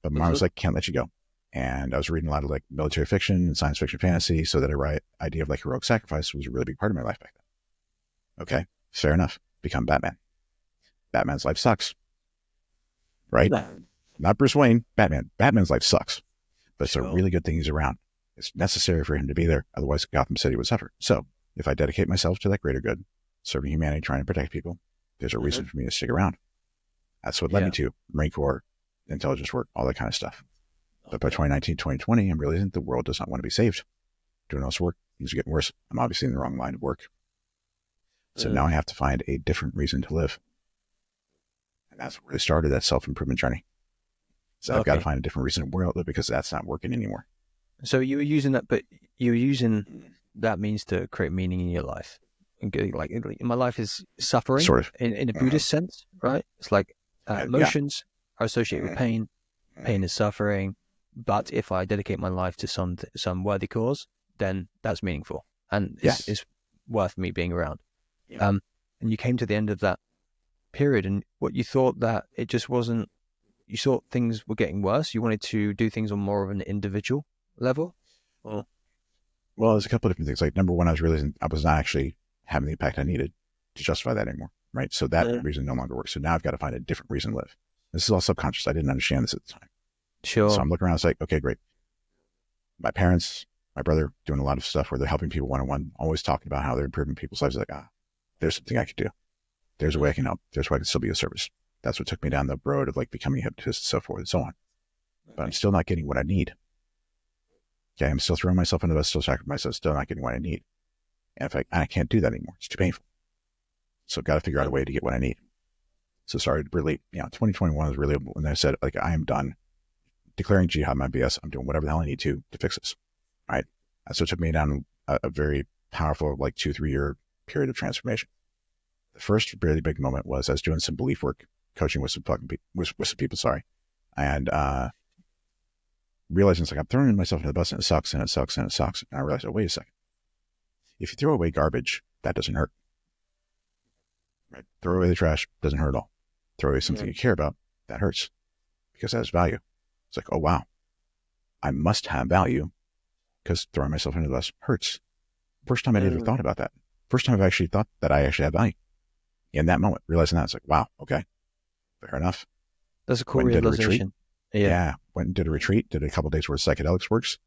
But my mom was like, can't let you go. And I was reading a lot of like military fiction and science fiction fantasy. So that idea of like heroic sacrifice was a really big part of my life back then. Okay. Fair enough. Become Batman. Batman's life sucks. Right. Not Bruce Wayne, Batman. Batman's life sucks. But it's a really good thing he's around. It's necessary for him to be there. Otherwise, Gotham City would suffer. So if I dedicate myself to that greater good, serving humanity, trying to protect people, there's a reason for me to stick around. That's what led me to Marine Corps, intelligence work, all that kind of stuff. But by 2019, 2020, I'm realizing the world does not want to be saved. Doing all this work, things are getting worse. I'm obviously in the wrong line of work. So now I have to find a different reason to live. And that's where it started, that self-improvement journey. So I've got to find a different reason to live because that's not working anymore. So you were using that, but you were using that means to create meaning in your life. Like my life is suffering, sort of, in a Buddhist sense, right? It's like emotions are associated with pain. Pain is suffering. But if I dedicate my life to some worthy cause, then that's meaningful and it's worth me being around. And you came to the end of that period, and what you thought that it just wasn't. You thought things were getting worse. You wanted to do things on more of an individual level? Well, there's a couple of different things. Like, number one, I was realizing I was not actually having the impact I needed to justify that anymore, right? So that reason no longer works. So now I've got to find a different reason to live. This is all subconscious. I didn't understand this at the time. Sure. So I'm looking around, it's like, okay, great. My parents, my brother, doing a lot of stuff where they're helping people one-on-one, always talking about how they're improving people's lives. Like, there's something I could do. There's a way I can help. There's a way I can still be of service. That's what took me down the road of like becoming a hypnotist and so forth and so on. But I'm still not getting what I need. Okay, I'm still throwing myself into the bus, still sacrificing myself, still not getting what I need. And if I can't do that anymore, it's too painful. So I've got to figure out a way to get what I need. So started really, 2021 was really when I said, like, I am done declaring jihad my BS. I'm doing whatever the hell I need to fix this. Right. So it took me down a very powerful, like 2-3 year period of transformation. The first really big moment was I was doing some belief work, coaching with some people, and realizing it's like I'm throwing myself into the bus and it sucks and it sucks and it sucks. And I realized, oh, wait a second. If you throw away garbage, that doesn't hurt. Right? Throw away the trash, doesn't hurt at all. Throw away something you care about, that hurts because that has value. It's like, oh, wow, I must have value because throwing myself into the bus hurts. First time I'd ever thought about that. First time I've actually thought that I actually have value. In that moment, realizing that, it's like, wow, okay, fair enough. That's a cool realization. Yeah. Went and did a retreat, did a couple of days worth of psychedelics works.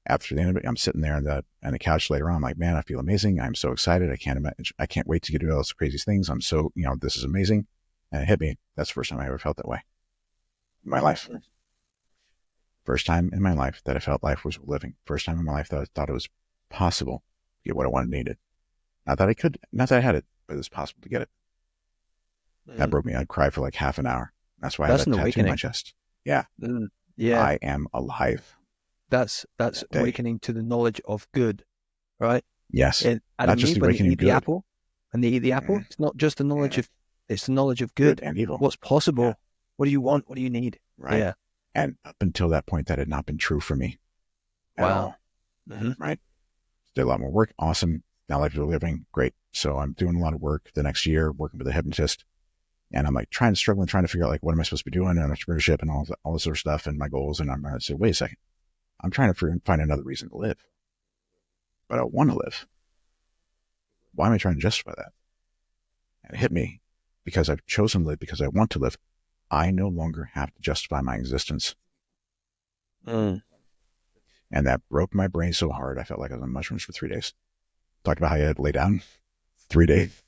After the end of it, I'm sitting there on the couch later on. I'm like, man, I feel amazing. I'm so excited. I can't imagine. I can't wait to get to all those crazy things. I'm so, this is amazing. And it hit me. That's the first time I ever felt that way in my life. First time in my life that I felt life was living. First time in my life that I thought it was possible to get what I wanted and needed. Not that I had it, but it was possible to get it. That broke me. I'd cry for like half an hour. That's why I have that tattoo on my chest. Yeah. Yeah. I am alive. That's awakening to the knowledge of good, right? Yes. Not just awakening to good. And they eat the apple, it's not just the knowledge of, it's the knowledge of good and evil. What's possible. Yeah. What do you want? What do you need? Right. Yeah. And up until that point, that had not been true for me. At all. Right. Did a lot more work. Awesome. Now life is living. Great. So I'm doing a lot of work the next year, working with a hypnotist. And I'm like trying to figure out like, what am I supposed to be doing in entrepreneurship and all this sort of stuff and my goals. And I'm going to say, wait a second. I'm trying to find another reason to live, but I want to live. Why am I trying to justify that? And it hit me because I've chosen to live because I want to live. I no longer have to justify my existence. And that broke my brain so hard. I felt like I was on mushrooms for 3 days. Talked about how you had to lay down 3 days.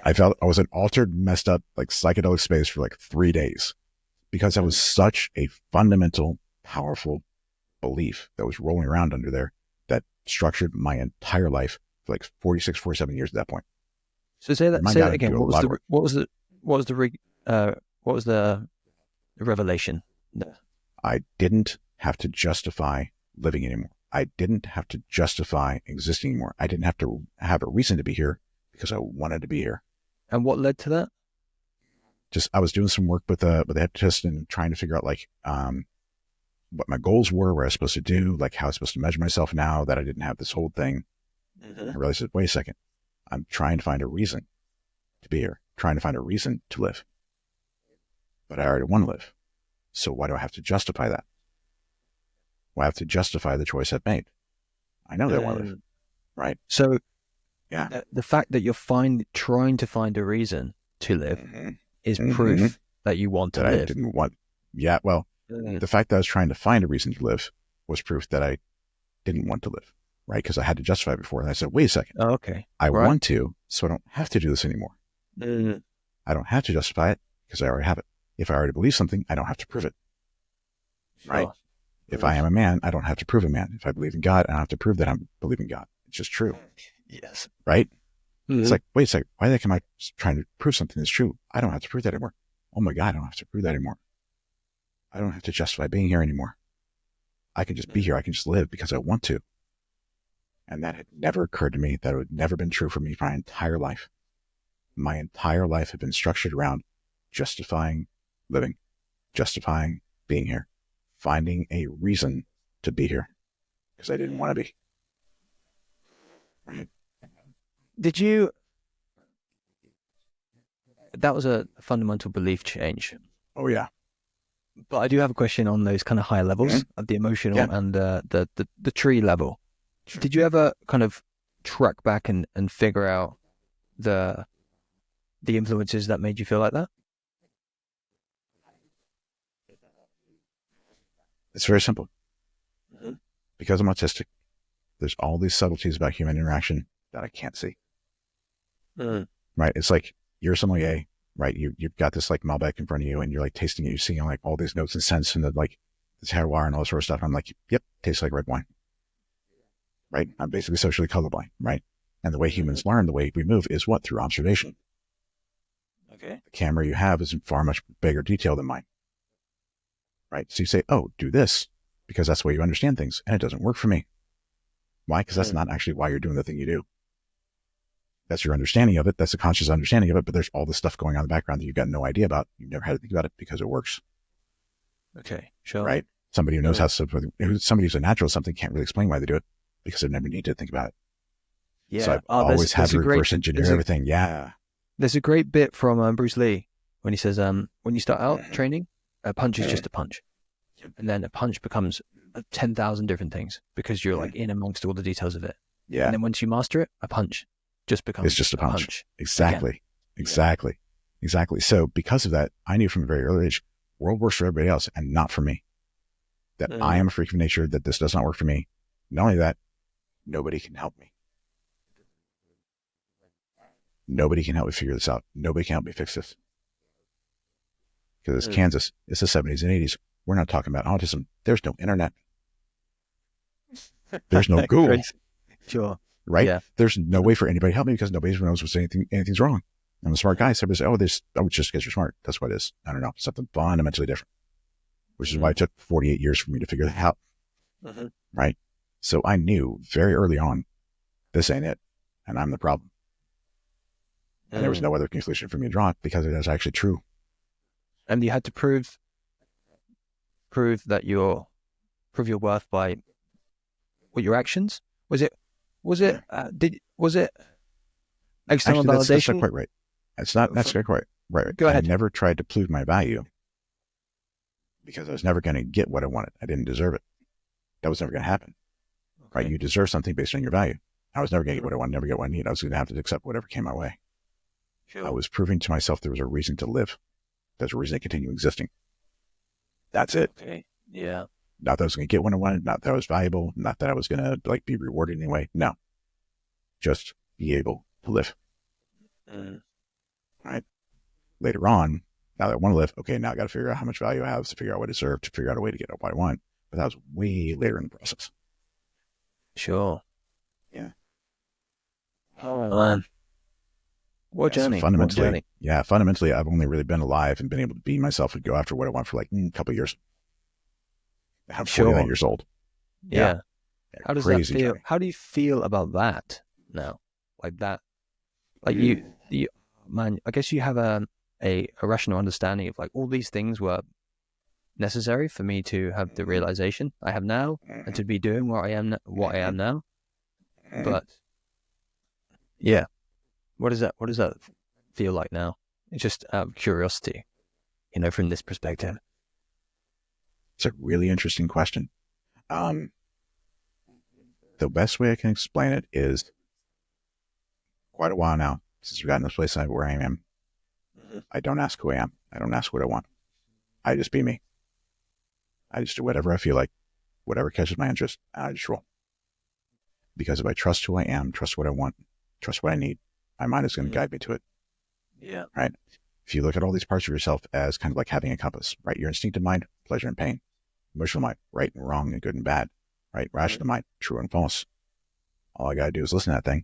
I felt I was in altered, messed up, like psychedelic space for like 3 days because that was such a fundamental, powerful belief that was rolling around under there that structured my entire life for like 46, 47 years at that point. So say that again. What was the revelation? No. I didn't have to justify living anymore. I didn't have to justify existing anymore. I didn't have to have a reason to be here because I wanted to be here. And what led to that? Just, I was doing some work with the hypnotist and trying to figure out like, what my goals were, what I was supposed to do, like how I was supposed to measure myself now that I didn't have this whole thing. I realized, wait a second, I'm trying to find a reason to be here, trying to find a reason to live. But I already want to live. So why do I have to justify that? Why I have to justify the choice I've made? I know that I want to live, right? So yeah, the fact that you're trying to find a reason to live is proof that you want to live. I didn't want, the fact that I was trying to find a reason to live was proof that I didn't want to live, right? Because I had to justify it before. And I said, wait a second. Oh, okay. I want to, so I don't have to do this anymore. I don't have to justify it because I already have it. If I already believe something, I don't have to prove it, right? If I am a man, I don't have to prove a man. If I believe in God, I don't have to prove that I believe in God. It's just true. Yes. Right? It's like, wait a second. Why the heck am I trying to prove something that's true? I don't have to prove that anymore. Oh my God, I don't have to prove that anymore. I don't have to justify being here anymore. I can just be here. I can just live because I want to. And that had never occurred to me. That it had never been true for me for my entire life. My entire life had been structured around justifying living, justifying being here, finding a reason to be here because I didn't want to be. Right. That was a fundamental belief change. Oh yeah. But I do have a question on those kind of higher levels of the emotional and the tree level. Sure. Did you ever kind of track back and figure out the influences that made you feel like that? It's very simple. Because I'm autistic, there's all these subtleties about human interaction that I can't see. Right? It's like you're sommelier, right? You've got this like Malbec in front of you and you're like tasting it. You're seeing like all these notes and scents and like this terroir and all this sort of stuff. I'm like, yep, tastes like red wine. Right? I'm basically socially colorblind, right? And the way humans learn, the way we move is what? Through observation. Okay. The camera you have is in far much bigger detail than mine. Right? So you say, oh, do this because that's the way you understand things. And it doesn't work for me. Why? Because that's not actually why you're doing the thing you do. That's your understanding of it. That's a conscious understanding of it. But there's all this stuff going on in the background that you've got no idea about. You've never had to think about it because it works. Okay. Sure. Right? Somebody who knows how somebody who's a natural something can't really explain why they do it because they've never needed to think about it. Yeah. So I've always had to reverse engineer everything. Yeah. There's a great bit from Bruce Lee when he says, when you start out training, a punch is just a punch. And then a punch becomes 10,000 different things because you're like in amongst all the details of it. Yeah. And then once you master it, a punch just becomes it's just a punch. Exactly. Exactly. Exactly. So because of that, I knew from a very early age, world works for everybody else and not for me. That I am a freak of nature, that this does not work for me. Not only that, nobody can help me. Nobody can help me figure this out. Nobody can help me fix this. Because it's Kansas. It's the 70s and 80s. We're not talking about autism. There's no internet. There's no Google. Sure. Right? Yeah. There's no way for anybody to help me because nobody knows what's anything's wrong. I'm a smart guy. So everybody says, it's just because you're smart. That's what it is. I don't know. Something fundamentally different. Which is why it took 48 years for me to figure that out. Right? So I knew very early on, this ain't it. And I'm the problem. And there was no other conclusion for me to draw because it is actually true. And you had to prove your worth by your actions. Was it external Actually, validation? That's not quite right. That's not quite right. Go ahead. I never tried to prove my value because I was never going to get what I wanted. I didn't deserve it. That was never going to happen. Okay. Right? You deserve something based on your value. I was never going to get what I wanted, never get what I need. I was going to have to accept whatever came my way. Sure. I was proving to myself there was a reason to live. There's a reason to continue existing. That's it. Okay. Yeah. Not that I was going to get what I wanted. Not that I was valuable. Not that I was going to be rewarded anyway. No. Just be able to live. Right. Later on, now that I want to live, okay, now I got to figure out how much value I have to figure out what I deserve, to figure out a way to get what I want. But that was way later in the process. Sure. Yeah. Oh, man. What journey? So fundamentally, I've only really been alive and been able to be myself and go after what I want for like a couple of years. I'm 49 years old. Yeah. How does that feel? Journey. How do you feel about that now? Like that? Like you, man, I guess you have a rational understanding of like all these things were necessary for me to have the realization I have now and to be doing what I am now. But yeah. What does that feel like now? It's just out of curiosity, from this perspective. It's a really interesting question. The best way I can explain it is quite a while now since we've gotten this place where I am. I don't ask who I am. I don't ask what I want. I just be me. I just do whatever I feel like, whatever catches my interest. I just roll. Because if I trust who I am, trust what I want, trust what I need, my mind is going to guide me to it. Yeah. Right. If you look at all these parts of yourself as kind of like having a compass, right? Your instinctive mind, pleasure and pain. Emotional mind, right and wrong and good and bad. Right? Rational mind, true and false. All I got to do is listen to that thing.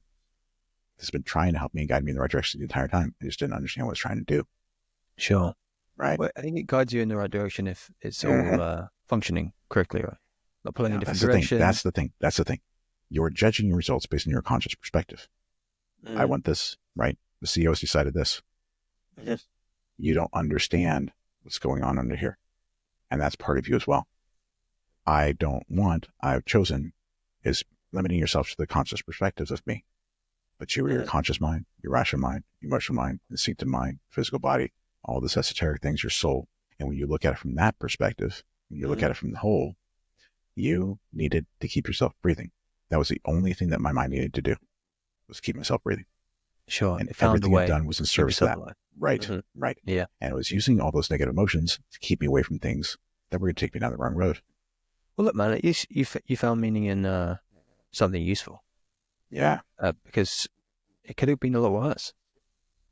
It's been trying to help me and guide me in the right direction the entire time. I just didn't understand what it's trying to do. Sure. Right. Well, I think it guides you in the right direction if it's all functioning correctly, right? Not pulling in different directions. That's the thing. You're judging your results based on your conscious perspective. I want this, right? The CEO's decided this. Yes. You don't understand what's going on under here. And that's part of you as well. I've chosen is limiting yourself to the conscious perspectives of me. But you are your conscious mind, your rational mind, emotional mind, instinctive mind, physical body, all this esoteric things, your soul. And when you look at it from that perspective, when you look at it from the whole, you needed to keep yourself breathing. That was the only thing that my mind needed to do, was keep myself breathing. Sure. And everything I've done was in service to that. Right. Right. Yeah. And it was using all those negative emotions to keep me away from things that were going to take me down the wrong road. Well, look, man, you found meaning in something useful. Yeah. Because it could have been a lot worse.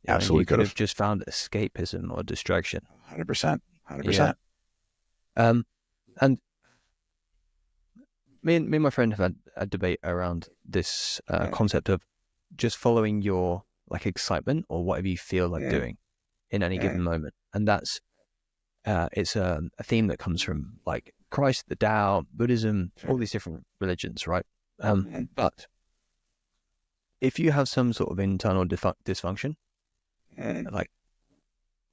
Absolutely you could have just found escapism or distraction. 100%. Yeah. And me and my friend have had a debate around this concept of just following your like excitement or whatever you feel like doing in any given moment. And that's it's a theme that comes from like Christ, the Tao, Buddhism, all these different religions, right? But if you have some sort of internal dysfunction, like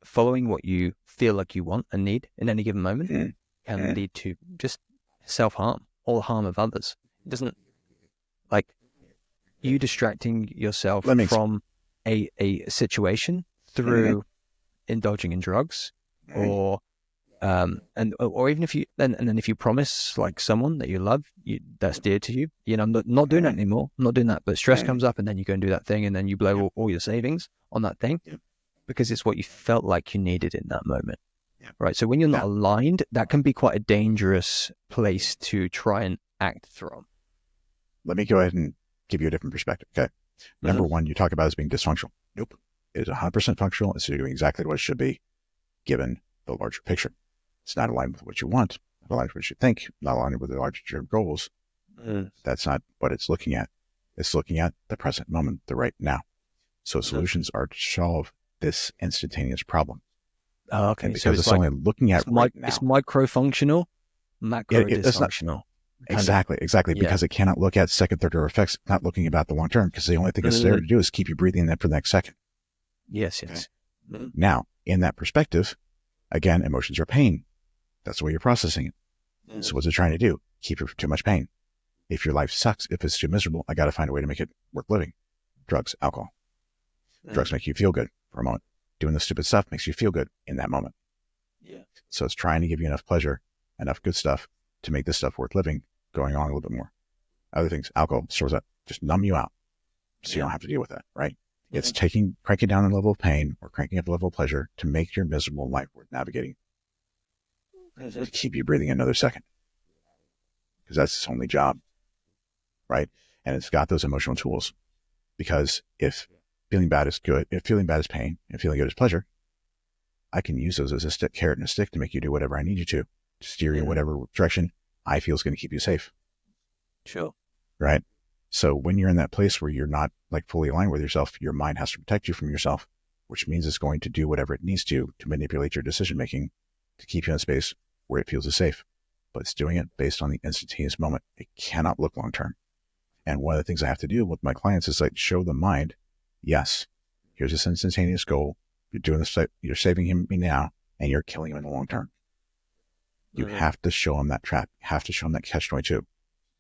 following what you feel like you want and need in any given moment can lead to just self-harm or harm of others. It doesn't, like, you distracting yourself from a situation through indulging in drugs or or even if you then if you promise like someone that you love, that's dear to you, I'm not doing that anymore. I'm not doing that. But stress comes up and then you go and do that thing and then you blow all your savings on that thing because it's what you felt like you needed in that moment. Right. So when you're not aligned, that can be quite a dangerous place to try and act from. let me go ahead and give you a different perspective. Okay. Number one, you talk about it as being dysfunctional. Nope. It is 100% functional. It's doing exactly what it should be given the larger picture. It's not aligned with what you want, not aligned with what you think, not aligned with the larger goals. That's not what it's looking at. It's looking at the present moment, the right now. So solutions are to solve this instantaneous problem. Oh, okay. And because it's only looking at right now. It's micro-functional, macro-dysfunctional. Exactly. Yeah. Because it cannot look at second, third order effects, not looking about the long term, because the only thing it's there to do is keep you breathing in for the next second. Yes. Okay? Now, in that perspective, again, emotions are pain. That's the way you're processing it. So what's it trying to do? Keep you from too much pain. If your life sucks, if it's too miserable, I got to find a way to make it worth living. Drugs, alcohol. Drugs make you feel good for a moment. Doing the stupid stuff makes you feel good in that moment. Yeah. So it's trying to give you enough pleasure, enough good stuff to make this stuff worth living, going on a little bit more. Other things, alcohol stores up, just numb you out so you don't have to deal with that, right? It's cranking down the level of pain or cranking up the level of pleasure to make your miserable life worth navigating. To keep you breathing another second. Because that's its only job, right? And it's got those emotional tools. Because if feeling bad is good, if feeling bad is pain and feeling good is pleasure, I can use those as a carrot and a stick to make you do whatever I need you to steer you in whatever direction I feel is going to keep you safe. Sure. Right? So when you're in that place where you're not like fully aligned with yourself, your mind has to protect you from yourself, which means it's going to do whatever it needs to manipulate your decision making to keep you in a space where it feels safe. But it's doing it based on the instantaneous moment. It cannot look long term. And one of the things I have to do with my clients is like show the mind, yes, here's this instantaneous goal. You're doing this, you're saving me now, and you're killing him in the long term. You have to show him that trap. You have to show him that catch-22.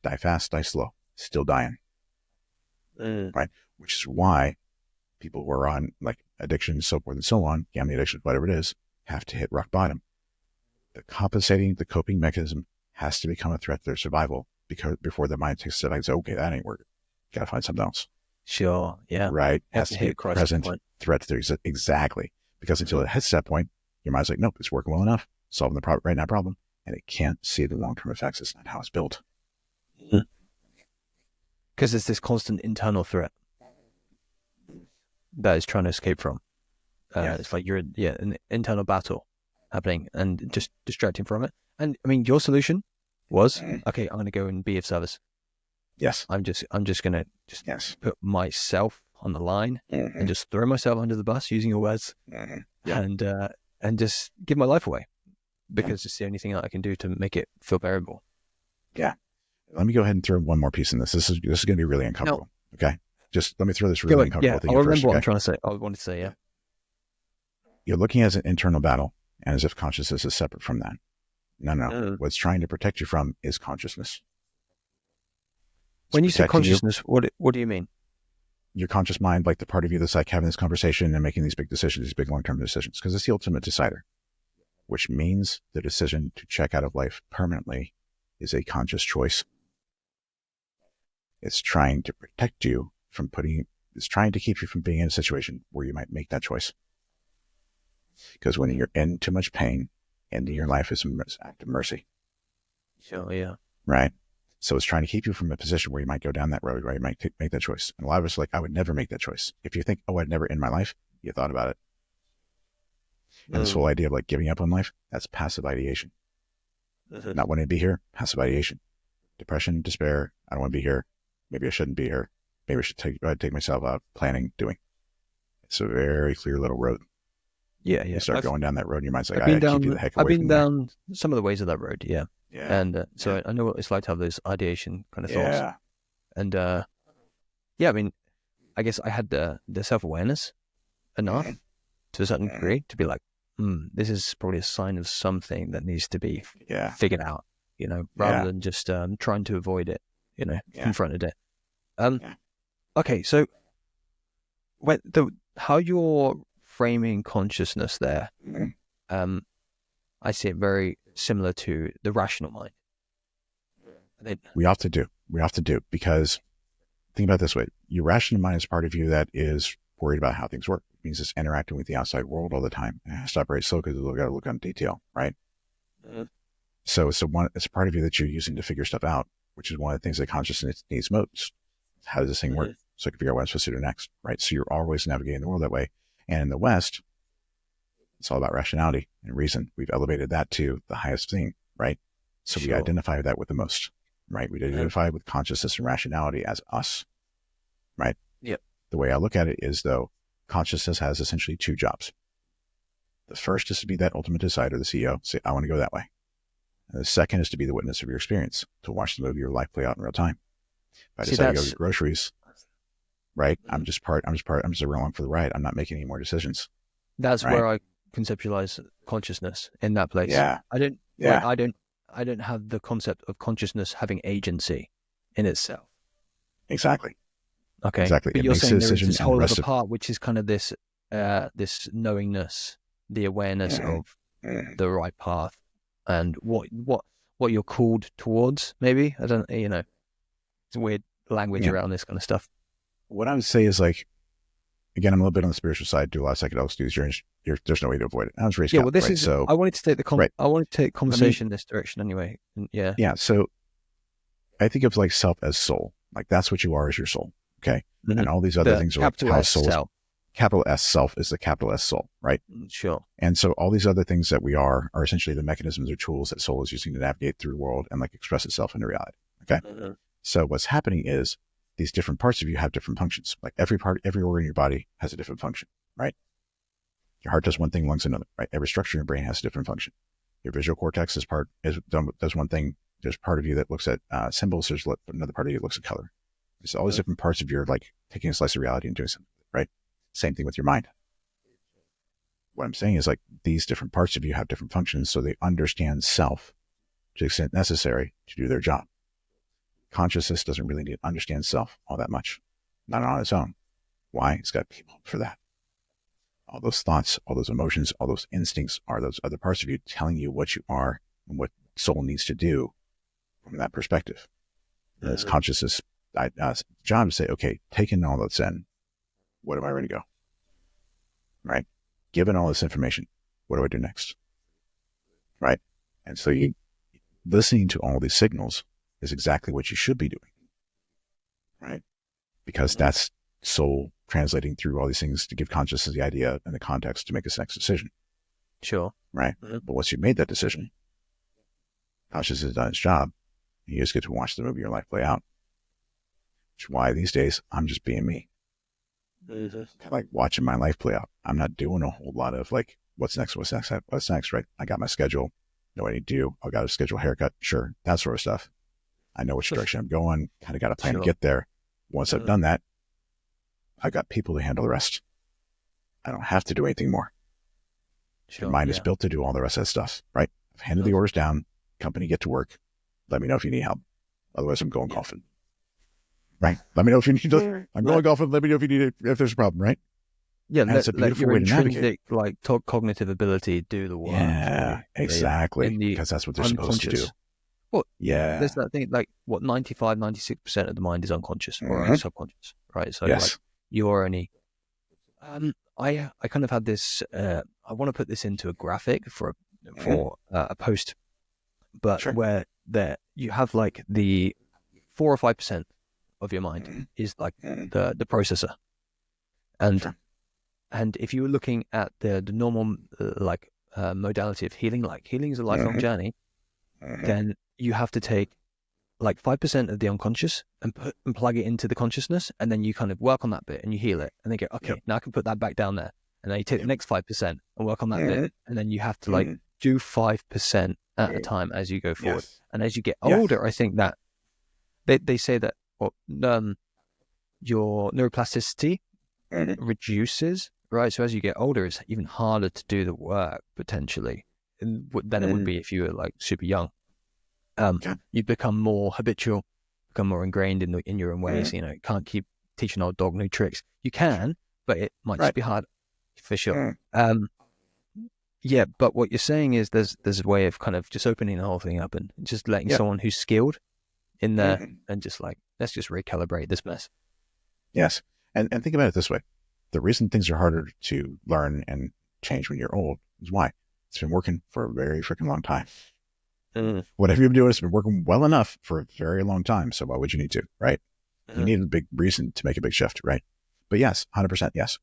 Die fast, die slow. Still dying. Right? Which is why people who are on like addiction, so forth and so on, gambling addiction, whatever it is, have to hit rock bottom. The coping mechanism has to become a threat to their survival before their mind takes a step back and says, okay, that ain't working. Got to find something else. Sure. Yeah. Right. Has to be a present threat to their exactly. Because until it hits that point, your mind's like, nope, it's working well enough, solving the right now problem, and it can't see the long-term effects. It's not how it's built. Because it's this constant internal threat that it's trying to escape from. It's like you're an internal battle happening and just distracting from it. And I mean, your solution was, okay, I'm going to go and be of service. Yes. I'm just going to put myself on the line and just throw myself under the bus using your words and just give my life away because it's the only thing that I can do to make it feel bearable. Yeah. Let me go ahead and throw one more piece in this. This is going to be really uncomfortable. No. Okay. Just let me throw this really uncomfortable thing in first. Remember what I'm trying to say. I wanted to say, You're looking at an internal battle and as if consciousness is separate from that. No. What's trying to protect you from is consciousness. When you say consciousness, what do you mean? Your conscious mind, like the part of you that's like having this conversation and making these big decisions, these big long-term decisions, because it's the ultimate decider, which means the decision to check out of life permanently is a conscious choice. It's trying to protect you from it's trying to keep you from being in a situation where you might make that choice. Because when you're in too much pain, ending your life is an act of mercy. Sure, yeah. Right? So it's trying to keep you from a position where you might go down that road, right? You might make that choice. And a lot of us are like, I would never make that choice. If you think, oh, I'd never end my life, you thought about it. And this whole idea of like giving up on life, that's passive ideation. Not wanting to be here, passive ideation. Depression, despair, I don't want to be here. Maybe I shouldn't be here. Maybe I should take myself out, planning, doing. It's a very clear little road. Yeah. You start going down that road, and your mind's like, I keep you the heck away from I've been down some of the ways of that road, yeah. And so I know what it's like to have those ideation kind of thoughts. Yeah. And I mean, I guess I had the self-awareness enough to a certain degree to be like, this is probably a sign of something that needs to be figured out, rather than just trying to avoid it, confronted it. Okay, so how you're framing consciousness there, I see it very similar to the rational mind. We have to do, because think about it this way. Your rational mind is part of you that is worried about how things work. It means it's interacting with the outside world all the time. It has to operate slow because it's got to look on detail, right? So it's a part of you that you're using to figure stuff out. which is one of the things that consciousness needs most. How does this thing work? So I can figure out what I'm supposed to do next, right? So you're always navigating the world that way. And in the West, it's all about rationality and reason. We've elevated that to the highest thing, right? So we identify that with the most, right? We identify with consciousness and rationality as us, right? Yep. The way I look at it is, though, consciousness has essentially two jobs. The first is to be that ultimate decider, the CEO, say, I want to go that way. And the second is to be the witness of your experience, to watch the movie of your life play out in real time. If I decide to go get groceries, right? I'm just along for the ride. I'm not making any more decisions. That's where I conceptualize consciousness, in that place. Yeah. I don't have the concept of consciousness having agency in itself. Exactly. Okay. Exactly. But you're saying there's this whole other part, which is kind of this knowingness, the awareness of the right path and what you're called towards, maybe. I don't, it's weird language around this kind of stuff. What I would say is, like, again, I'm a little bit on the spiritual side, do a lot of psychedelics, do these journeys. There's no way to avoid it. I was raised well, this is, so I wanted to take I wanted to take conversation this direction anyway. Yeah. So I think of like self as soul. Like that's what you are, is your soul. Okay. And all these other things are like how soul is. Capital S self is the capital S soul, right? Sure. And so all these other things that we are essentially the mechanisms or tools that soul is using to navigate through the world and like express itself into reality. Okay. So what's happening is these different parts of you have different functions. Like every organ in your body has a different function, right? Your heart does one thing, lungs another, right? Every structure in your brain has a different function. Your visual cortex does one thing. There's part of you that looks at symbols. There's another part of you that looks at color. There's all these different parts of your, like, taking a slice of reality and doing something, right? Same thing with your mind. What I'm saying is, like, these different parts of you have different functions, so they understand self to the extent necessary to do their job. Consciousness doesn't really need to understand self all that much. Not on its own. Why? It's got people for that. All those thoughts, all those emotions, all those instincts are those other parts of you telling you what you are and what soul needs to do from that perspective. And it's consciousness job to say, okay, taking all that's in, what am I ready to go? Right? Given all this information, what do I do next? Right? And so listening to all these signals is exactly what you should be doing. Right? Because that's soul translating through all these things to give consciousness the idea and the context to make its next decision. Sure. Right? But once you've made that decision, consciousness has done its job. You just get to watch the movie your life play out. Which is why these days I'm just being me. Kind of like watching my life play out. I'm not doing a whole lot of like, what's next, right? I got my schedule. Know what I need to do. I got to schedule a haircut. Sure. That sort of stuff. I know which direction I'm going. Kind of got a plan to get there. Once I've done that, I got people to handle the rest. I don't have to do anything more. Your mind is built to do all the rest of that stuff, right? I've handed the orders down. Company, get to work. Let me know if you need help. Otherwise, I'm going golfing. Right? Let me know if you need to. I'm going golfing. Let me know if you need it, if there's a problem, right? Yeah, let your intrinsic, like, cognitive ability do the work. Yeah, exactly. Because that's what they're supposed to do. Well, there's that thing, like, 95, 96% of the mind is unconscious or subconscious, right? So, like, you're only... I kind of had this... I want to put this into a graphic for a post, but where you have, like, the 4 or 5% of your mind is like the processor, and if you were looking at the normal modality of healing, like healing is a lifelong journey, then you have to take like 5% of the unconscious and plug it into the consciousness, and then you kind of work on that bit and you heal it, and then go, okay, now I can put that back down there, and then you take the next 5% and work on that bit, and then you have to like do 5% at a time as you go forward. And as you get older, I think that they say that your neuroplasticity reduces, right? So as you get older, it's even harder to do the work potentially than it would be if you were like super young. You become more habitual, become more ingrained in your own ways. You know, you can't keep teaching old dog new tricks. You can, but it might just be hard for sure. But what you're saying is there's a way of kind of just opening the whole thing up and just letting someone who's skilled in there and just like, let's just recalibrate this mess. Yes. And think about it this way. The reason things are harder to learn and change when you're old is why? It's been working for a very freaking long time. Whatever you've been doing has been working well enough for a very long time. So why would you need to, right? You need a big reason to make a big shift, right? But yes, 100% yes.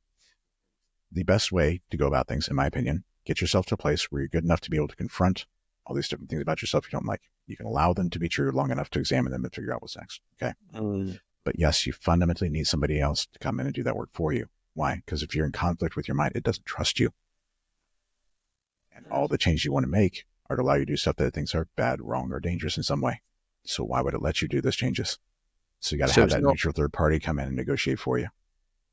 The best way to go about things, in my opinion, get yourself to a place where you're good enough to be able to confront all these different things about yourself you don't like. You can allow them to be true long enough to examine them and figure out what's next. Okay. But yes, you fundamentally need somebody else to come in and do that work for you. Why? Because if you're in conflict with your mind, it doesn't trust you. And all the changes you want to make are to allow you to do stuff that it thinks are bad, wrong, or dangerous in some way. So why would it let you do those changes? So you got to have that neutral third party come in and negotiate for you.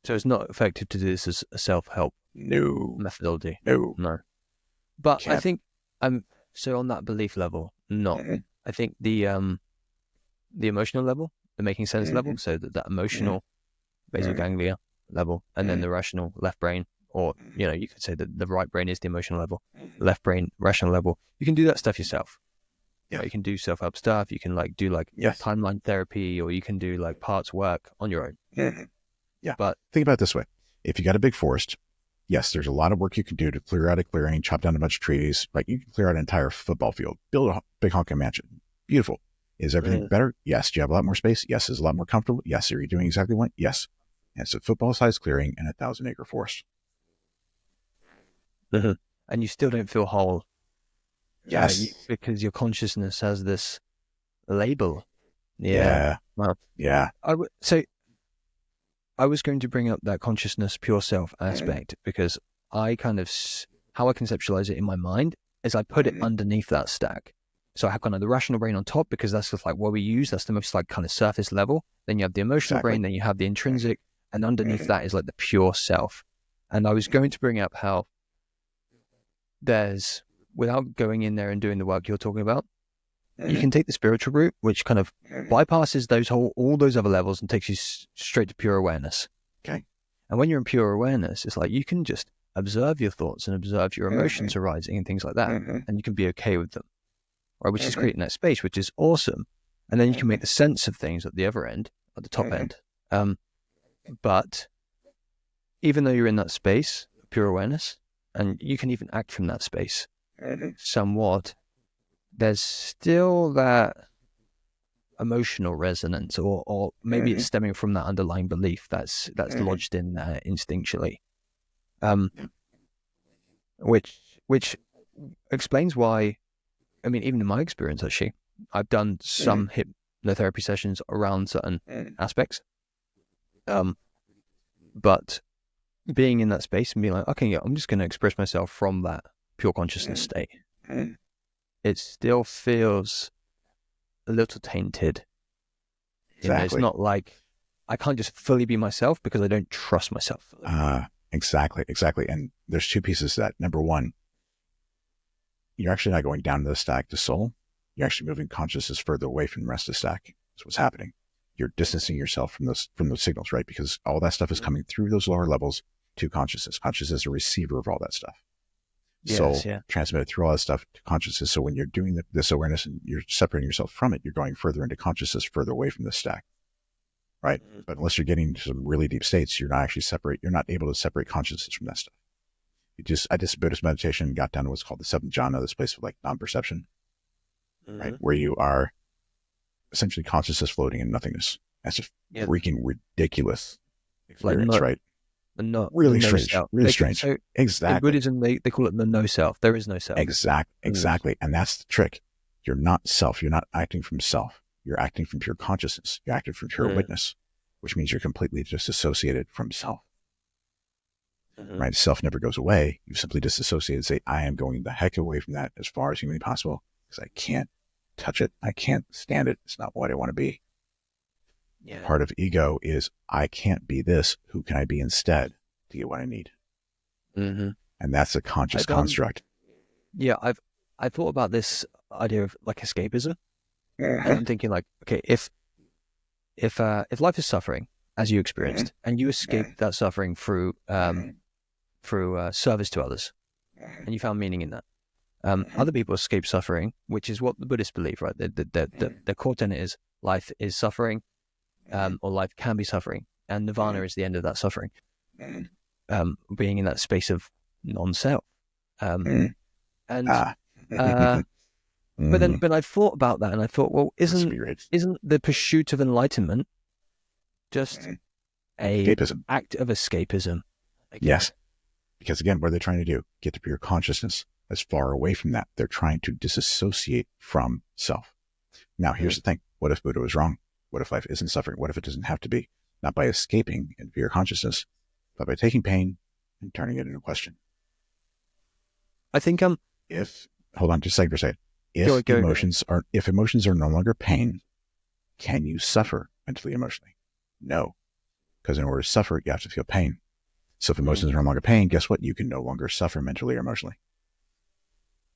So it's not effective to do this as a self-help methodology. No. But I think so on that belief level, not. I think the emotional level, the making sense level, so that emotional basal ganglia level, and then the rational left brain, or you could say that the right brain is the emotional level, left brain rational level. You can do that stuff yourself. Yeah, you can do self-help stuff. You can do timeline therapy, or you can do parts work on your own. Yeah, but think about it this way: if you got a big forest, yes, there's a lot of work you can do to clear out a clearing, chop down a bunch of trees. You can clear out an entire football field, build a big honking mansion. Beautiful. Is everything better? Yes. Do you have a lot more space? Yes. Is it a lot more comfortable? Yes. Are you doing exactly what? Yes. And it's a football-sized clearing and 1,000-acre forest. And you still don't feel whole. Yes. Because your consciousness has this label. Yeah. Well, yeah. I was going to bring up that consciousness, pure self aspect, because how I conceptualize it in my mind is I put it underneath that stack. So I have kind of the rational brain on top, because that's just what we use. That's the most kind of surface level. Then you have the emotional brain, then you have the intrinsic, and underneath that is the pure self. And I was going to bring up how there's, without going in there and doing the work you're talking about, you can take the spiritual route, which kind of bypasses all those other levels and takes you straight to pure awareness. Okay. And when you're in pure awareness, it's you can just observe your thoughts and observe your emotions arising and things like that, and you can be okay with them, right? Which is creating that space, which is awesome. And then you can make the sense of things at the other end, at the top end. But even though you're in that space, pure awareness, and you can even act from that space somewhat, there's still that emotional resonance, or maybe it's stemming from that underlying belief that's lodged in there instinctually, which explains why. I mean, even in my experience, actually, I've done some hypnotherapy sessions around certain aspects, but being in that space and being okay, yeah, I'm just going to express myself from that pure consciousness state. It still feels a little tainted. Exactly. It's not I can't just fully be myself because I don't trust myself. Exactly. And there's two pieces to that. Number one, you're actually not going down the stack to soul. You're actually moving consciousness further away from the rest of the stack. That's what's happening. You're distancing yourself from those signals, right? Because all that stuff is coming through those lower levels to consciousness. Consciousness is a receiver of all that stuff. Soul transmitted through all that stuff to consciousness. So when you're doing this awareness and you're separating yourself from it, you're going further into consciousness, further away from the stack, right? But unless you're getting into some really deep states, you're not able to separate consciousness from that stuff. I did some Buddhist meditation and got down to what's called the seventh jhana, this place of non-perception, right? Where you are essentially consciousness floating in nothingness. That's just freaking ridiculous experience, right? Really strange. Really strange. So exactly. In Buddhism, they call it the no self. There is no self. Exactly. And that's the trick. You're not self. You're not acting from self. You're acting from pure consciousness. You're acting from pure witness, which means you're completely disassociated from self. Right? Self never goes away. You simply disassociate and say, I am going the heck away from that as far as humanly possible because I can't touch it. I can't stand it. It's not what I want to be. Yeah. Part of ego is I can't be this. Who can I be instead to get what I need? And that's a conscious construct. Yeah, I thought about this idea of escapism, and I'm thinking okay, if life is suffering as you experienced, and you escaped that suffering through service to others, and you found meaning in that. Other people escape suffering, which is what the Buddhists believe, right? The core tenet is life is suffering. Or life can be suffering, and nirvana is the end of that suffering. Being in that space of non-self, and But I thought about that and I thought, well, isn't the pursuit of enlightenment just a escapism? act of escapism? Yes. Because again, what are they trying to do? Get to pure consciousness as far away from that. They're trying to disassociate from self. Now, here's the thing. What if Buddha was wrong? What if life isn't suffering? What if it doesn't have to be? Not by escaping into pure consciousness, but by taking pain and turning it into a question. I think hold on just a second for a second. If emotions are no longer pain, can you suffer mentally, emotionally? No. Because in order to suffer, you have to feel pain. So if emotions are no longer pain, guess what? You can no longer suffer mentally or emotionally.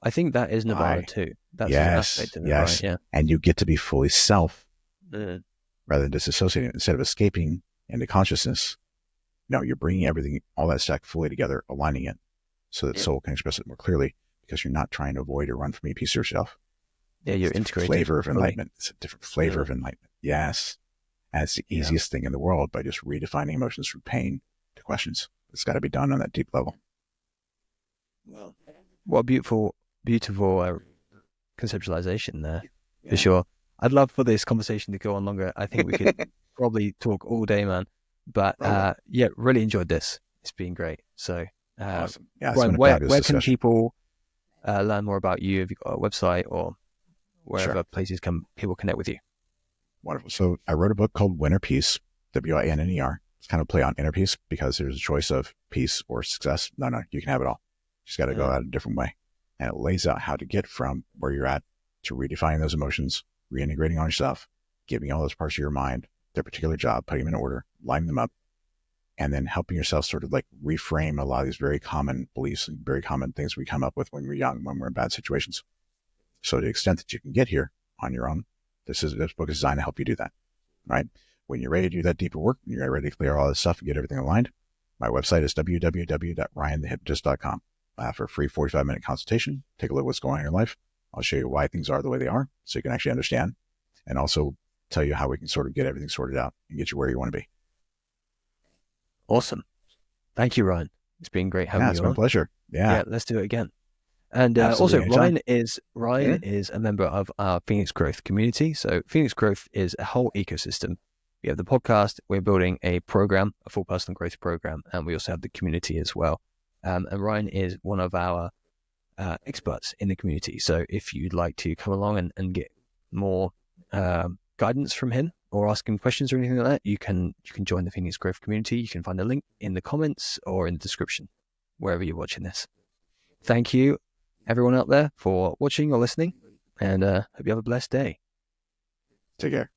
I think that is Nirvana too. That's an aspect of it, right? Yeah. And you get to be fully self rather than disassociating. Instead of escaping into consciousness, no, you're bringing everything, all that stack fully together, aligning it so that soul can express it more clearly because you're not trying to avoid or run from a piece of yourself. Yeah, you're integrating. Flavor of enlightenment. It's a different flavor of enlightenment. Yes. And it's the easiest thing in the world by just redefining emotions from pain to questions. It's got to be done on that deep level. Well, what a beautiful conceptualization there, for sure. I'd love for this conversation to go on longer. I think we could probably talk all day, man. But really enjoyed this. It's been great. So, awesome. Yeah, Ryan, where can people learn more about you? Have you got a website or wherever places people connect with you? Wonderful. So I wrote a book called Winner Peace, WINNER. It's kind of play on inner peace because there's a choice of peace or success. No, you can have it all. You just got to go out a different way. And it lays out how to get from where you're at to redefining those emotions, reintegrating on yourself, giving all those parts of your mind their particular job, putting them in order, lining them up, and then helping yourself sort of like reframe a lot of these very common beliefs and very common things we come up with when we're young, when we're in bad situations. So to the extent that you can get here on your own, this book is designed to help you do that, right? When you're ready to do that deeper work, you're ready to clear all this stuff and get everything aligned, my website is www.ryanthehypnotist.com. For a free 45-minute consultation, take a look at what's going on in your life. I'll show you why things are the way they are so you can actually understand, and also tell you how we can sort of get everything sorted out and get you where you want to be. Awesome. Thank you, Ryan. It's been great having you on. It's my pleasure. Yeah, let's do it again. And also, Ryan is a member of our Phoenix Growth community. So Phoenix Growth is a whole ecosystem. We have the podcast. We're building a program, a full personal growth program, and we also have the community as well. And Ryan is one of our experts in the community. So if you'd like to come along and get more guidance from him or ask him questions or anything like that, you can join the Phoenix Growth community. You can find a link in the comments or in the description, wherever you're watching this. Thank you, everyone out there, for watching or listening, and hope you have a blessed day. Take care.